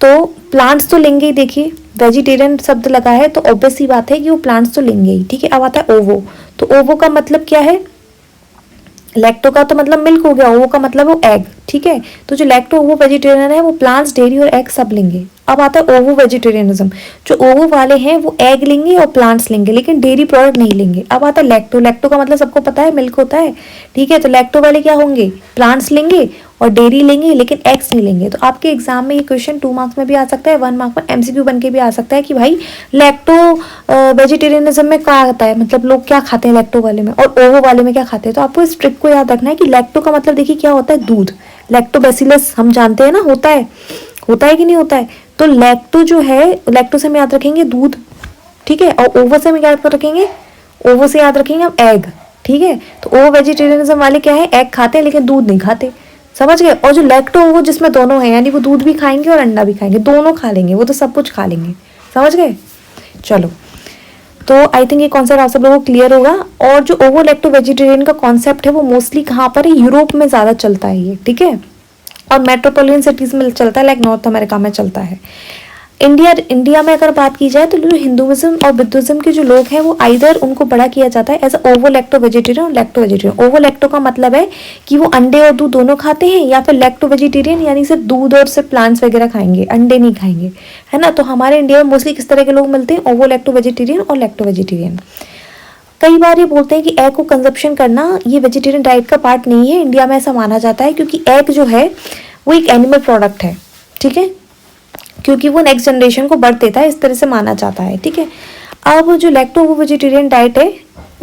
तो प्लांट्स तो लेंगे ही। देखिए वेजिटेरियन शब्द लगा है तो ऑब्वियस सी बात है कि वो प्लांट्स तो लेंगे ही। ठीक है, अब आता है ओवो। तो ओवो का मतलब क्या है? लैक्टो का तो मतलब मिल्क हो गया, ओवो का मतलब वो एग। ठीक है, तो जो लैक्टो ओवो वेजिटेरियन है वो प्लांट्स, डेयरी और एग सब लेंगे। अब आता है ओवो वेजिटेरियनिज्म। जो ओवो वाले हैं वो एग लेंगे और प्लांट्स लेंगे लेकिन डेयरी प्रोडक्ट नहीं लेंगे। अब आता है लैक्टो। लैक्टो का मतलब सबको पता है मिल्क होता है। ठीक है, तो लैक्टो वाले क्या होंगे? प्लांट्स लेंगे और डेयरी लेंगे लेकिन एग्स नहीं लेंगे। तो आपके एग्जाम में ये क्वेश्चन 2 मार्क्स में भी आ सकता है, 1 मार्क में एमसीक्यू बन के भी आ सकता है कि भाई लैक्टो वेजिटेरियनिज्म में क्या आता है, मतलब लोग क्या खाते हैं लैक्टो वाले में और ओवो वाले में क्या खाते हैं। तो आपको इस ट्रिक को याद रखना है कि लैक्टो का मतलब देखिए क्या होता है? दूध। लैक्टोबैसिलस हम जानते हैं ना, होता है कि नहीं होता है। तो लैक्टो जो है, लैक्टो से हम याद रखेंगे दूध। ठीक है, और ओवो से हम याद रखेंगे, ओवो से याद रखेंगे हम एग। ठीक है, तो ओवो वेजिटेरियनिज्म वाले क्या है? एग खाते हैं लेकिन दूध नहीं खाते। समझ गए? और जो लैक्टो ओवो जिसमें दोनों है, यानी वो दूध भी खाएंगे और अंडा भी खाएंगे, दोनों खा लेंगे, वो तो सब कुछ खा लेंगे। समझ गए? चलो, तो आई थिंक ये कॉन्सेप्ट आप सब लोगों को क्लियर होगा। और जो ओवो लैक्टो वेजिटेरियन का कॉन्सेप्ट है वो मोस्टली कहाँ पर है? यूरोप में ज़्यादा चलता है ये। ठीक है, और मेट्रोपोलिटन सिटीज़ में चलता है, लाइक नॉर्थ अमेरिका में चलता है। इंडिया में अगर बात की जाए तो जो हिंदुइज्म और बुद्धिज्म के जो लोग हैं वो आइदर उनको बड़ा किया जाता है एज ओवो लैक्टो वेजिटेरियन और लैक्टो वेजिटेरियन। ओवो लैक्टो का मतलब है कि वो अंडे और दूध दोनों खाते हैं, या फिर लैक्टो वेजिटेरियन यानी सिर्फ दूध और सिर्फ प्लांट्स वगैरह खाएंगे, अंडे नहीं खाएंगे, है ना। तो हमारे इंडिया में मोस्टली किस तरह के लोग मिलते हैं? ओवो लैक्टो वेजिटेरियन और लैक्टो वेजिटेरियन। कई बार ये बोलते हैं कि एग को कंजप्शन करना ये वेजिटेरियन डाइट का पार्ट नहीं है। इंडिया में ऐसा माना जाता है क्योंकि एग जो है वो एक एनिमल प्रोडक्ट है। ठीक है, क्योंकि वो नेक्स्ट जनरेशन को बर्थ देता है, इस तरह से माना जाता है। ठीक है, अब जो लैक्टो ओवो वेजिटेरियन डाइट है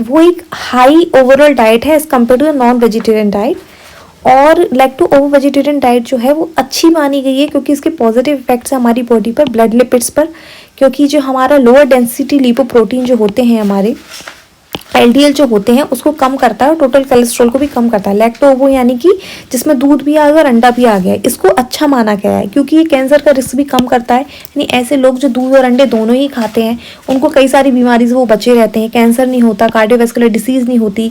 वो एक हाई ओवरऑल डाइट है as compare to non vegetarian diet. और लैक्टो ओवो वेजिटेरियन डाइट जो है वो अच्छी मानी गई है क्योंकि इसके पॉजिटिव इफेक्ट्स है हमारी बॉडी पर, ब्लड लिपिड्स पर, क्योंकि जो हमारा लोअर डेंसिटी लिपोप्रोटीन जो होते हैं हमारे एलडीएल जो होते हैं उसको कम करता है और टोटल कोलेस्ट्रॉल को भी कम करता है। लैक्टो ओवो यानी कि जिसमें दूध भी आ गया और अंडा भी आ गया है, इसको अच्छा माना गया है क्योंकि ये कैंसर का रिस्क भी कम करता है। यानी ऐसे लोग जो दूध और अंडे दोनों ही खाते हैं उनको कई सारी बीमारी से वो बचे रहते हैं, कैंसर नहीं होता, कार्डियोवैस्कुलर डिसीज नहीं होती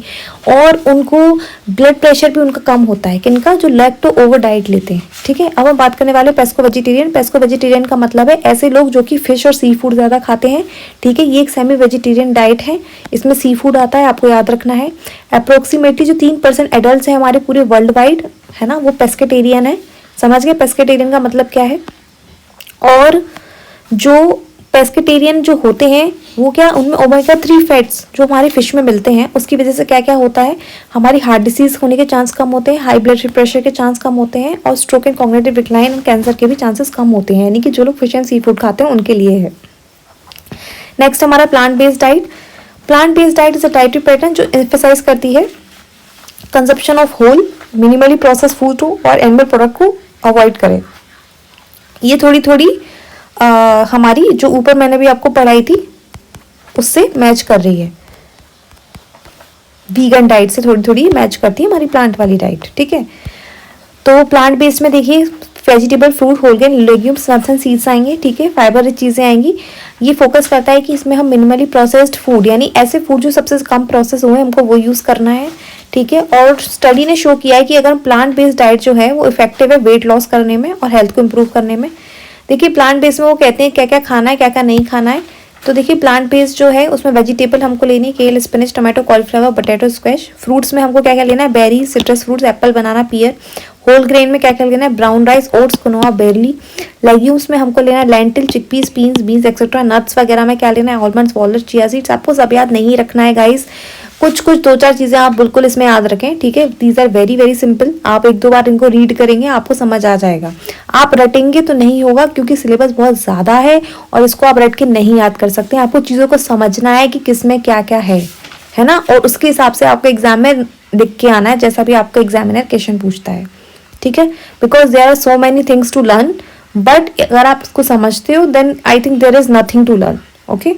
और उनको ब्लड प्रेशर भी उनका कम होता है, किनका? जो लैक्टो ओवो डाइट लेते हैं। ठीक है, अब हम बात करने वाले पेस्को वेजिटेरियन। पेस्को वेजिटेरियन का मतलब है ऐसे लोग जो कि फिश और सी फूड ज़्यादा खाते हैं। ठीक है, ये एक सेमी वेजिटेरियन डाइट है, इसमें सी फूड आता है, आपको याद रखना है। अप्रोक्सीमेटली जो 3% एडल्ट हैं हमारे पूरे वर्ल्ड वाइड, है ना, वो पेस्केटेरियन है। समझ गए पेस्केटेरियन का मतलब क्या है? और जो पेस्केटेरियन जो होते हैं वो क्या, उनमें ओमेगा 3 फैट्स जो हमारे फिश में मिलते हैं उसकी वजह से क्या क्या होता है, हमारी हार्ट डिसीज होने के चांस कम होते हैं, हाई ब्लड प्रेशर के चांस कम होते हैं और स्ट्रोक एंड कॉग्निटिव डिक्लाइन और कैंसर के भी चांसेस कम होते हैं। यानी कि जो लोग फिश एंड सी फूड खाते हैं उनके लिए है। नेक्स्ट हमारा plant based diet. Plant based diet is a dietary pattern जो एम्फेसाइज करती है consumption of whole minimally process food और एनिमल प्रोडक्ट को अवॉइड करें। ये थोड़ी थोड़ी हमारी जो ऊपर मैंने भी आपको पढ़ाई थी उससे मैच कर रही है, वीगन डाइट से थोड़ी थोड़ी मैच करती है हमारी प्लांट वाली डाइट। ठीक है, तो प्लांट बेस्ड में देखिए vegetable, fruit, whole grain, legumes, nuts and seeds आएंगे। ठीक है, फाइबर रिच चीज़ें आएंगी। ये फोकस करता है कि इसमें हम मिनिमली प्रोसेस्ड फूड यानी ऐसे फूड जो सबसे कम प्रोसेस हुए हमको वो यूज़ करना है। ठीक है, और स्टडी ने शो किया है कि अगर प्लांट बेस्ड डाइट जो है वो इफेक्टिव है वेट लॉस करने में और हेल्थ को इम्प्रूव करने में। देखिए प्लांट बेस्ड में वो कहते हैं क्या क्या खाना है क्या क्या नहीं खाना है। तो देखिए प्लांट बेस्ड जो है उसमें वेजिटेबल हमको लेनी है केल, spinach, tomato, cauliflower, potato, squash. Fruits में हमको क्या क्या लेना है, बेरी, सिट्रस फ्रूट्स, एप्पल, बनाना, पियर। होल ग्रेन में क्या क्या लेना है, brown rice, oats, quinoa, barely. Legumes में हमको लेना है lentil, chickpeas, beans, etcetera. Nuts वगैरह में क्या लेना है, आलमंड्स, वॉलनट्स, चिया सीड्स। आपको सब याद नहीं रखना है गाइस, कुछ कुछ 2-4 चीज़ें आप बिल्कुल इसमें याद रखें, ठीक है। These are very very simple, आप 1-2 बार इनको रीड करेंगे आपको समझ आ जाएगा। आप रटेंगे तो नहीं होगा क्योंकि सिलेबस बहुत ज़्यादा है और इसको आप रट के नहीं याद कर सकते। आपको चीज़ों को समझना है कि किस में क्या क्या है ना, और उसके हिसाब से आपको एग्जाम में लिख के आना है जैसा भी आपको एग्जामिनर क्वेश्चन पूछता है, ठीक है। Because there are so many things to learn, but अगर आप इसको समझते हो then I think there is nothing to learn, okay.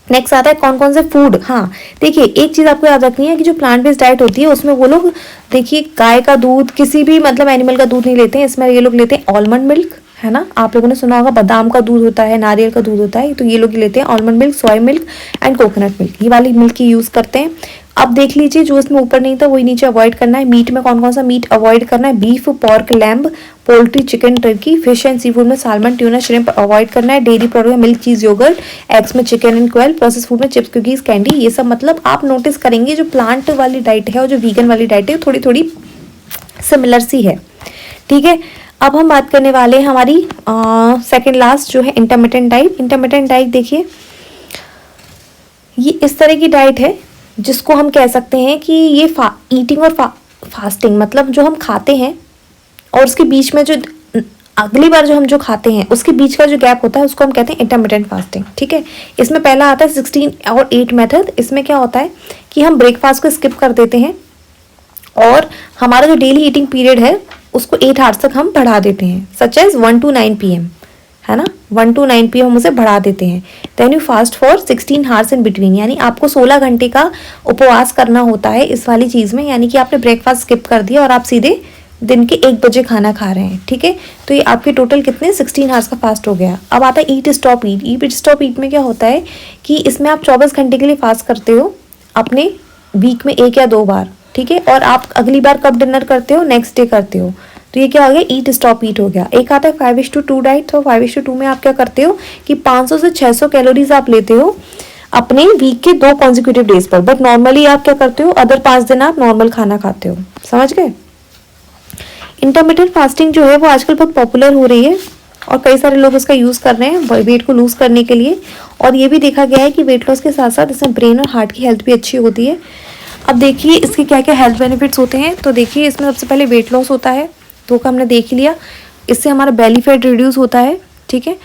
Next आता है कौन कौन से फूड। हाँ देखिए, एक चीज आपको याद रखनी है कि जो प्लांट बेस्ड डाइट होती है उसमें वो लोग, देखिए, गाय का दूध, किसी भी मतलब एनिमल का दूध नहीं लेते हैं। इसमें ये लोग लेते हैं आलमंड मिल्क, है ना। आप लोगों ने सुना होगा बादाम का दूध होता है, नारियल का दूध होता है, तो ये लोग लेते हैं almond milk, soya milk and coconut milk, ये वाली मिल्क की यूज करते हैं। अब देख लीजिए, जो इसमें ऊपर नहीं था वही नीचे अवॉइड करना है। मीट में कौन कौन सा मीट अवॉइड करना है? Beef, pork, lamb, poultry, chicken, turkey. Fish and seafood में सालमन, ट्यूना, श्रिम्प अवॉइड करना है। डेयरी प्रोडक्ट में मिल्क, चीज, योगर्ट। एग्स में chicken and quail. Process food में चिप्स, कुकीज, कैंडी। ये सब मतलब आप नोटिस करेंगे जो प्लांट वाली डाइट है और जो वीगन वाली डाइट है थोड़ी थोड़ी सिमिलर सी है, ठीक है। अब हम बात करने वाले हैं हमारी सेकेंड लास्ट जो है इंटरमिटेंट डाइट। इंटरमिटेंट डाइट देखिए, ये इस तरह की डाइट है जिसको हम कह सकते हैं कि ये ईटिंग और फास्टिंग, मतलब जो हम खाते हैं और उसके बीच में जो अगली बार जो हम जो खाते हैं उसके बीच का जो गैप होता है उसको हम कहते हैं इंटरमिटेंट फास्टिंग, ठीक है। इसमें पहला आता है 16 और 8 मेथड। इसमें क्या होता है कि हम ब्रेकफास्ट को स्किप कर देते हैं और हमारा जो डेली ईटिंग पीरियड है उसको 8 आवर्स तक हम बढ़ा देते हैं, सच एज 1 to 9 PM, है ना। 1 to 9 PM हम उसे बढ़ा देते हैं। Then you fast for 16 hours in between, यानी आपको 16 घंटे का उपवास करना होता है इस वाली चीज़ में, यानी कि आपने ब्रेकफास्ट स्किप कर दिया और आप सीधे दिन के 1 बजे खाना खा रहे हैं, ठीक है। तो ये आपके टोटल कितने 16 आवर्स का फास्ट हो गया। अब आता है ईट स्टॉप ईट। ईट स्टॉप ईट में क्या होता है कि इसमें आप 24 घंटे के लिए फास्ट करते हो अपने वीक में 1 या 2 बार, ठीक है। और आप अगली बार कब डिनर करते हो? नेक्स्ट डे करते हो। तो ये क्या हो गया? ईट स्टॉप ईट हो गया। एक आता है 5:2 डाइट। तो 5:2 में आप क्या करते हो कि 500 से 600 कैलोरीज आप लेते हो अपने वीक के 2 कॉन्जिक्यूटिव डेज पर, बट नॉर्मली आप क्या करते हो, अदर 5 दिन आप नॉर्मल खाना खाते हो, समझ गए। इंटरमिटेंट फास्टिंग जो है वो आजकल बहुत पॉपुलर हो रही है और कई सारे लोग इसका यूज़ कर रहे हैं वेट को लूज़ करने के लिए। और ये भी देखा गया है कि वेट लॉस के साथ साथ इसमें ब्रेन और हार्ट की हेल्थ भी अच्छी होती है। अब देखिए इसके क्या क्या हेल्थ बेनिफिट्स होते हैं। तो देखिए इसमें सबसे पहले वेट लॉस होता है, तो का हमने देख लिया। इससे हमारा बेली फैट रिड्यूस होता है, ठीक है।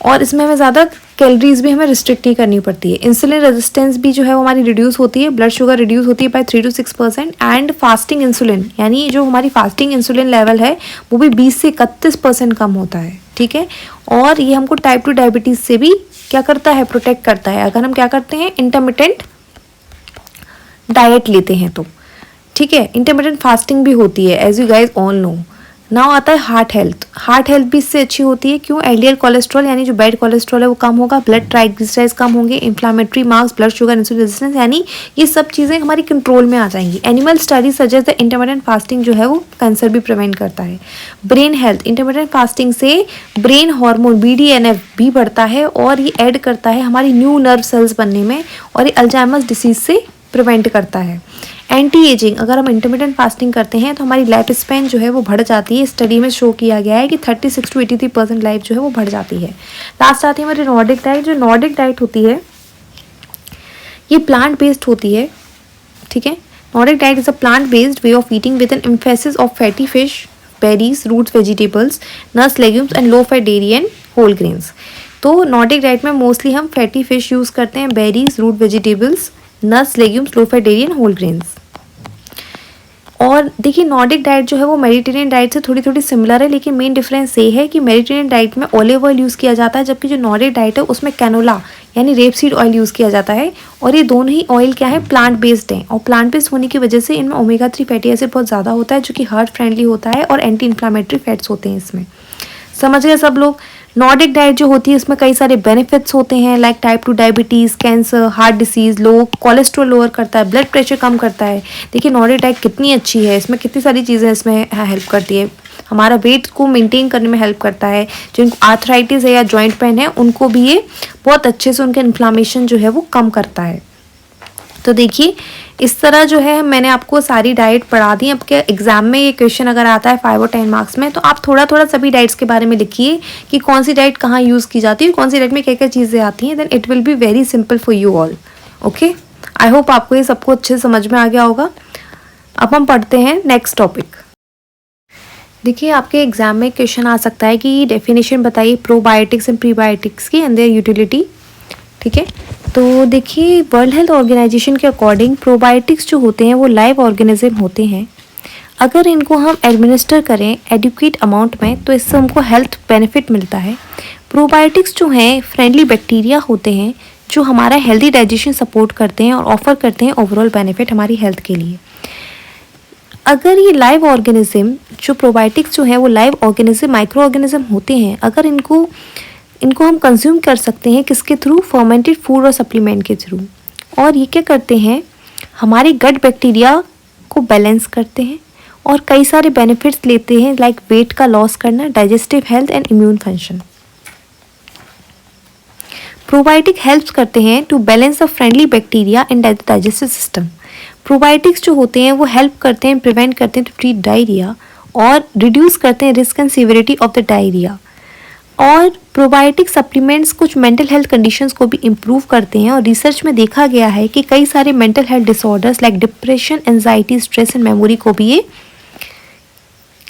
और इसमें हमें ज़्यादा कैलोरीज भी हमें रिस्ट्रिक्ट नहीं करनी पड़ती है। इंसुलिन रेजिस्टेंस भी जो है वो हमारी रिड्यूस होती है। ब्लड शुगर रिड्यूस होती है by 3 to 6%। And fasting insulin, यानी जो हमारी फास्टिंग इंसुलिन लेवल है वो भी 20 से 31% कम होता है, ठीक है। और ये हमको टाइप 2 डायबिटीज़ से भी क्या करता है, प्रोटेक्ट करता है, अगर हम क्या करते हैं इंटरमिटेंट डाइट लेते हैं तो, ठीक है। इंटरमिटेंट फास्टिंग भी होती है as you guys all know. Now आता है हार्ट हेल्थ। हार्ट हेल्थ भी इससे अच्छी होती है, क्यों? एलडीएल कोलेस्ट्रॉल यानी जो बैड कोलेस्ट्रॉल है वो कम होगा, ब्लड ट्राइग्लिसराइड्स कम होंगे, inflammatory marks, blood sugar, insulin resistance, यानी ये सब चीज़ें हमारी कंट्रोल में आ जाएंगी। Animal studies suggest the intermittent fasting जो है वो कैंसर भी प्रिवेंट करता है। ब्रेन हेल्थ, इंटरमिटेंट फास्टिंग से ब्रेन हार्मोन BDNF भी बढ़ता है और ये ऐड करता है हमारी न्यू नर्व सेल्स बनने में, और ये अल्जाइमर्स डिसीज से प्रिवेंट करता है। एंटी एजिंग, अगर हम इंटरमिटेंट फास्टिंग करते हैं तो हमारी लाइफ स्पैन जो है वो बढ़ जाती है। स्टडी में शो किया गया है कि 36 to 83% लाइफ जो है वो बढ़ जाती है। लास्ट आती है हमारी नॉर्डिक डाइट। जो नॉर्डिक डाइट होती है ये प्लांट बेस्ड होती है, ठीक है। Nordic diet is a plant based way of eating with an emphasis of fatty fish, berries, roots, vegetables, nuts, legumes and low fat dairy and whole grains. तो नॉर्डिक डाइट में मोस्टली हम फैटी फिश यूज़ करते हैं, berries, root vegetables, nuts, legumes, low fat dairy and whole grains. और देखिए नॉर्डिक डाइट जो है वो मेडिटेरियन डाइट से थोड़ी थोड़ी सिमिलर है, लेकिन मेन डिफरेंस ये है कि मेडिटेरियन डाइट में ऑलिव ऑयल यूज़ किया जाता है, जबकि जो नॉर्डिक डाइट है उसमें कैनोला यानी रेपसीड ऑयल यूज़ किया जाता है। और ये दोनों ही ऑयल क्या है, प्लांट बेस्ड हैं, और प्लांट बेस्ड होने की वजह से इनमें ओमेगा 3 फैटी एसिड बहुत ज़्यादा होता है जो कि हार्ट फ्रेंडली होता है, और एंटी इन्फ्लामेटरी फैट्स होते हैं इसमें। समझ गए सब लोग। नॉर्डिक डाइट जो होती है उसमें कई सारे बेनिफिट्स होते हैं, like type 2 diabetes, cancer, heart disease, low cholesterol lower करता है, ब्लड प्रेशर कम करता है। देखिए नॉर्डिक डाइट कितनी अच्छी है, इसमें कितनी सारी चीज़ें इसमें हेल्प करती है। हमारा वेट को मेंटेन करने में हेल्प करता है। जिनको आर्थराइटिस है या जॉइंट पेन है उनको भी ये बहुत अच्छे से उनके इन्फ्लामेशन जो है वो कम करता है। तो देखिए इस तरह जो है मैंने आपको सारी डाइट पढ़ा दी। आपके एग्जाम में ये क्वेश्चन अगर आता है 5 और 10 मार्क्स में, तो आप थोड़ा थोड़ा सभी डाइट्स के बारे में लिखिए कि कौन सी डाइट कहाँ यूज़ की जाती है, कौन सी डाइट में क्या क्या चीज़ें आती हैं, then it will be very simple for you all. Okay, I hope आपको ये सबको अच्छे से समझ में आ गया होगा। अब हम पढ़ते हैं नेक्स्ट टॉपिक। देखिए आपके एग्जाम में क्वेश्चन आ सकता है कि डेफिनेशन बताइए प्रोबायोटिक्स एंड प्रीबायोटिक्स की एंड देयर यूटिलिटी। ठीक है, तो देखिए वर्ल्ड हेल्थ ऑर्गेनाइजेशन के अकॉर्डिंग प्रोबायोटिक्स जो होते हैं वो लाइव ऑर्गेनिज्म होते हैं। अगर इनको हम एडमिनिस्टर करें एडिक्वेट अमाउंट में तो इससे हमको हेल्थ बेनिफिट मिलता है। प्रोबायोटिक्स जो हैं फ्रेंडली बैक्टीरिया होते हैं जो हमारा हेल्दी डाइजेशन सपोर्ट करते हैं और ऑफर करते हैं ओवरऑल बेनिफिट हमारी हेल्थ के लिए। अगर ये लाइव ऑर्गेनिज्म जो प्रोबायोटिक्स जो है वो लाइव ऑर्गेनिज्म माइक्रो ऑर्गेनिज्म होते हैं, अगर इनको हम कंज्यूम कर सकते हैं किसके थ्रू, फर्मेंटेड फूड और सप्लीमेंट के थ्रू। और ये क्या करते हैं, हमारी गट बैक्टीरिया को बैलेंस करते हैं और कई सारे बेनिफिट्स लेते हैं लाइक वेट का लॉस करना, digestive health and immune function. Probiotic helps करते हैं to balance the friendly bacteria in digestive system. Probiotics जो होते हैं वो हेल्प करते हैं, प्रिवेंट करते हैं टू ट्रीट डायरिया और रिड्यूस करते हैं risk and severity of the diarrhoea. और प्रोबायोटिक सप्लीमेंट्स कुछ मेंटल हेल्थ कंडीशंस को भी इम्प्रूव करते हैं और रिसर्च में देखा गया है कि कई सारे mental health disorders like depression, anxiety, stress and memory को भी ये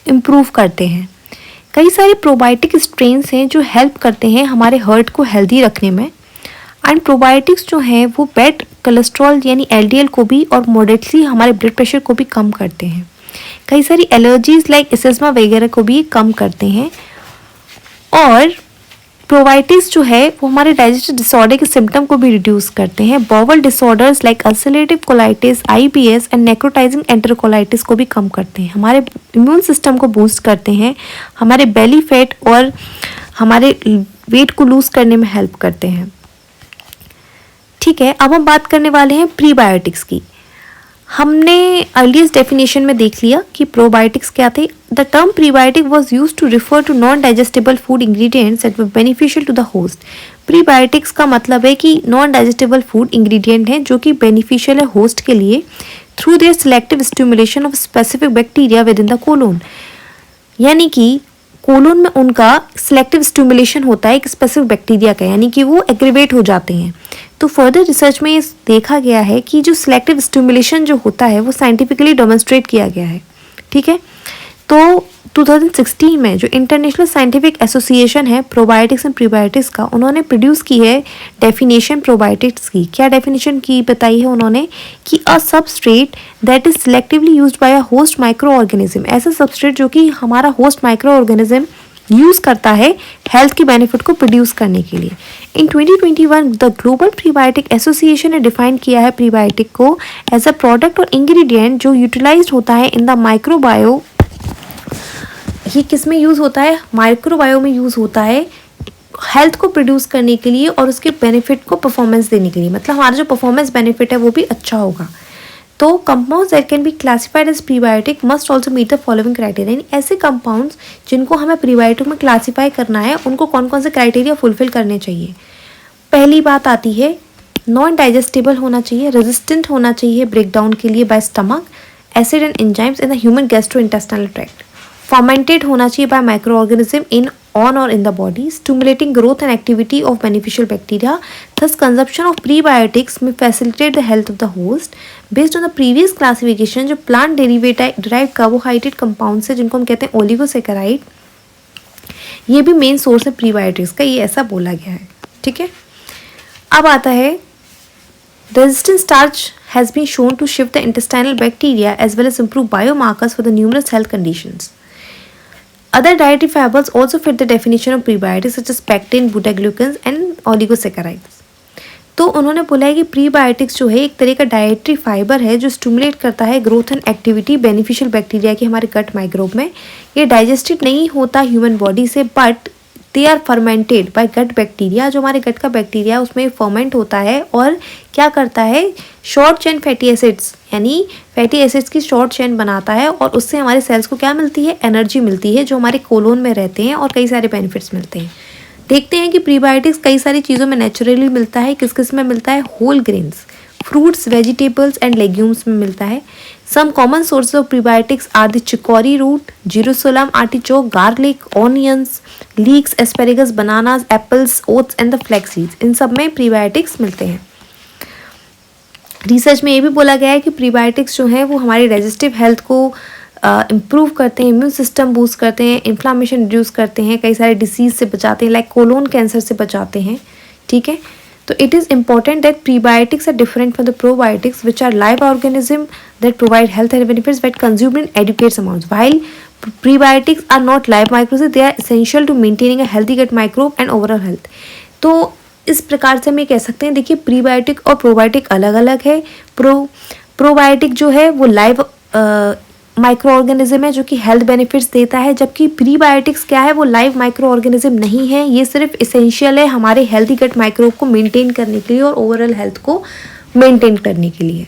इम्प्रूव करते हैं। कई सारे प्रोबायोटिक स्ट्रेन्स हैं जो हेल्प करते हैं हमारे हार्ट को हेल्दी रखने में। एंड प्रोबायोटिक्स जो हैं वो बैड कोलेस्ट्रॉल यानी एलडीएल को भी और मॉडरेटली हमारे ब्लड प्रेशर को भी कम करते हैं। कई सारी एलर्जीज लाइक एस्थमा वगैरह को भी कम करते हैं। और प्रोबायोटिक्स जो है वो हमारे डाइजेस्टिव डिसऑर्डर के सिम्टम को भी रिड्यूस करते हैं। Bowel disorders like ulcerative colitis, IBS and necrotizing enterocolitis को भी कम करते हैं। हमारे इम्यून सिस्टम को बूस्ट करते हैं, हमारे बेली फैट और हमारे वेट को लूज करने में हेल्प करते हैं। ठीक है, अब हम बात करने वाले हैं प्रीबायोटिक्स की। हमने अर्लीस्ट डेफिनेशन में देख लिया कि प्रोबायोटिक्स क्या थे। The term prebiotic was use to refer to non digestible food ingredients that were beneficial to the host. Prebiotics का मतलब है कि नॉन डाइजेस्टेबल फूड इंग्रेडिएंट हैं जो कि बेनिफिशियल है होस्ट के लिए through their selective stimulation of specific bacteria within the colon. यानी कि कोलोन में उनका सिलेक्टिव स्टिमुलेशन होता है एक स्पेसिफिक बैक्टीरिया का, यानी कि वो एग्रीवेट हो जाते हैं। तो फर्दर रिसर्च में इस देखा गया है कि जो सिलेक्टिव स्टिमुलेशन जो होता है वो साइंटिफिकली डेमोन्स्ट्रेट किया गया है। ठीक है, तो 2016 में जो इंटरनेशनल साइंटिफिक एसोसिएशन है प्रोबायोटिक्स एंड प्रीबायोटिक्स का, उन्होंने प्रोड्यूस की है डेफिनेशन प्रोबायोटिक्स की। क्या डेफिनेशन की बताई है उन्होंने कि a substrate that is selectively used by a host micro organism. ऐसा सबस्ट्रेट जो कि हमारा होस्ट माइक्रो ऑर्गेनिज्म यूज़ करता है हेल्थ की बेनिफिट को प्रोड्यूस करने के लिए। इन 2021 द ग्लोबल प्रीबायोटिक एसोसिएशन ने डिफाइन किया है प्रीबायोटिक को एज अ प्रोडक्ट और इंग्रेडिएंट जो यूटिलाइज्ड होता है इन द माइक्रोबायो। ये किस में यूज़ होता है, माइक्रोबायो में यूज़ होता है हेल्थ को प्रोड्यूस करने के लिए और उसके बेनिफिट को परफॉर्मेंस देने के लिए। मतलब हमारा जो परफॉर्मेंस बेनिफिट है वो भी अच्छा होगा। तो compounds that can be classified as prebiotic must also meet the following criteria. ऐसे कंपाउंड्स जिनको हमें प्रीबायोटिक में क्लासीफाई करना है उनको कौन कौन से क्राइटेरिया फुलफिल करने चाहिए। पहली बात आती है नॉन डाइजेस्टेबल होना चाहिए, रेजिस्टेंट होना चाहिए ब्रेक डाउन के लिए by stomach, acid and enzymes in the human gastrointestinal tract, fermented होना चाहिए by micro organism in on or in the body, stimulating growth and activity of beneficial bacteria. Thus, consumption of prebiotics may facilitate the health of the host. Based on the previous classification, जो plant derived carbohydrate compounds है जिनको हम कहते हैं ओलिगोसेकेराइड, ये भी मेन सोर्स है प्रीबायोटिक्स का, ये ऐसा बोला गया है। ठीक है, अब आता है resistant starch has been shown to shift the intestinal bacteria as well as improve biomarkers for the numerous health conditions. Other dietary fibers also fit the definition of prebiotics such as pectin, beta-glucans and oligosaccharides. तो उन्होंने बोला है कि प्रीबायोटिक्स जो है एक तरह का डाइटरी फाइबर है जो स्टिमुलेट करता है growth and activity beneficial bacteria की हमारे गट माइक्रोब में। ये डाइजेस्टेड नहीं होता ह्यूमन बॉडी से but they are fermented by gut bacteria. जो हमारे गट का बैक्टीरिया है उसमें फर्मेंट होता है और क्या करता है, शॉर्ट चेन फैटी एसिड्स यानी फैटी एसिड्स की शॉर्ट चेन बनाता है और उससे हमारे सेल्स को क्या मिलती है, एनर्जी मिलती है जो हमारे कोलोन में रहते हैं और कई सारे बेनिफिट्स मिलते हैं। देखते हैं कि प्रीबायोटिक्स कई सारी चीज़ों में नेचुरली मिलता है, किस किस में मिलता है, whole grains, fruits, vegetables and legumes में मिलता है। Some common sources of prebiotics are the chicory root, Jerusalem, artichoke, garlic, onions, leeks, asparagus, bananas, apples, oats and the flax seeds. इन सब में प्रीबायोटिक्स मिलते हैं। रिसर्च में ये भी बोला गया है कि प्रीबायोटिक्स जो हैं वो हमारी डाइजेस्टिव हेल्थ को इम्प्रूव करते हैं, इम्यून सिस्टम बूस्ट करते हैं, इन्फ्लामेशन रिड्यूस करते हैं, कई सारे डिसीज से बचाते हैं, लाइक कोलोन कैंसर से बचाते हैं। ठीक है, तो it is important that prebiotics are different from the probiotics, which are live organism that provide health and benefits but consumed in adequate amounts. While prebiotics are not live microbes, they are essential to maintaining a healthy gut microbe and overall health. तो इस प्रकार से हम ये कह सकते हैं, देखिए प्रीबायोटिक और प्रोबायोटिक अलग अलग है। प्रोबायोटिक जो है वो लाइव माइक्रो ऑर्गेनिज्म है जो कि हेल्थ बेनिफिट्स देता है, जबकि प्रीबायोटिक्स क्या है, वो लाइव माइक्रो ऑर्गेनिज्म नहीं है, ये सिर्फ इसेंशियल है हमारे हेल्दी गट माइक्रोब को मेंटेन करने के लिए और ओवरऑल हेल्थ को मेंटेन करने के लिए।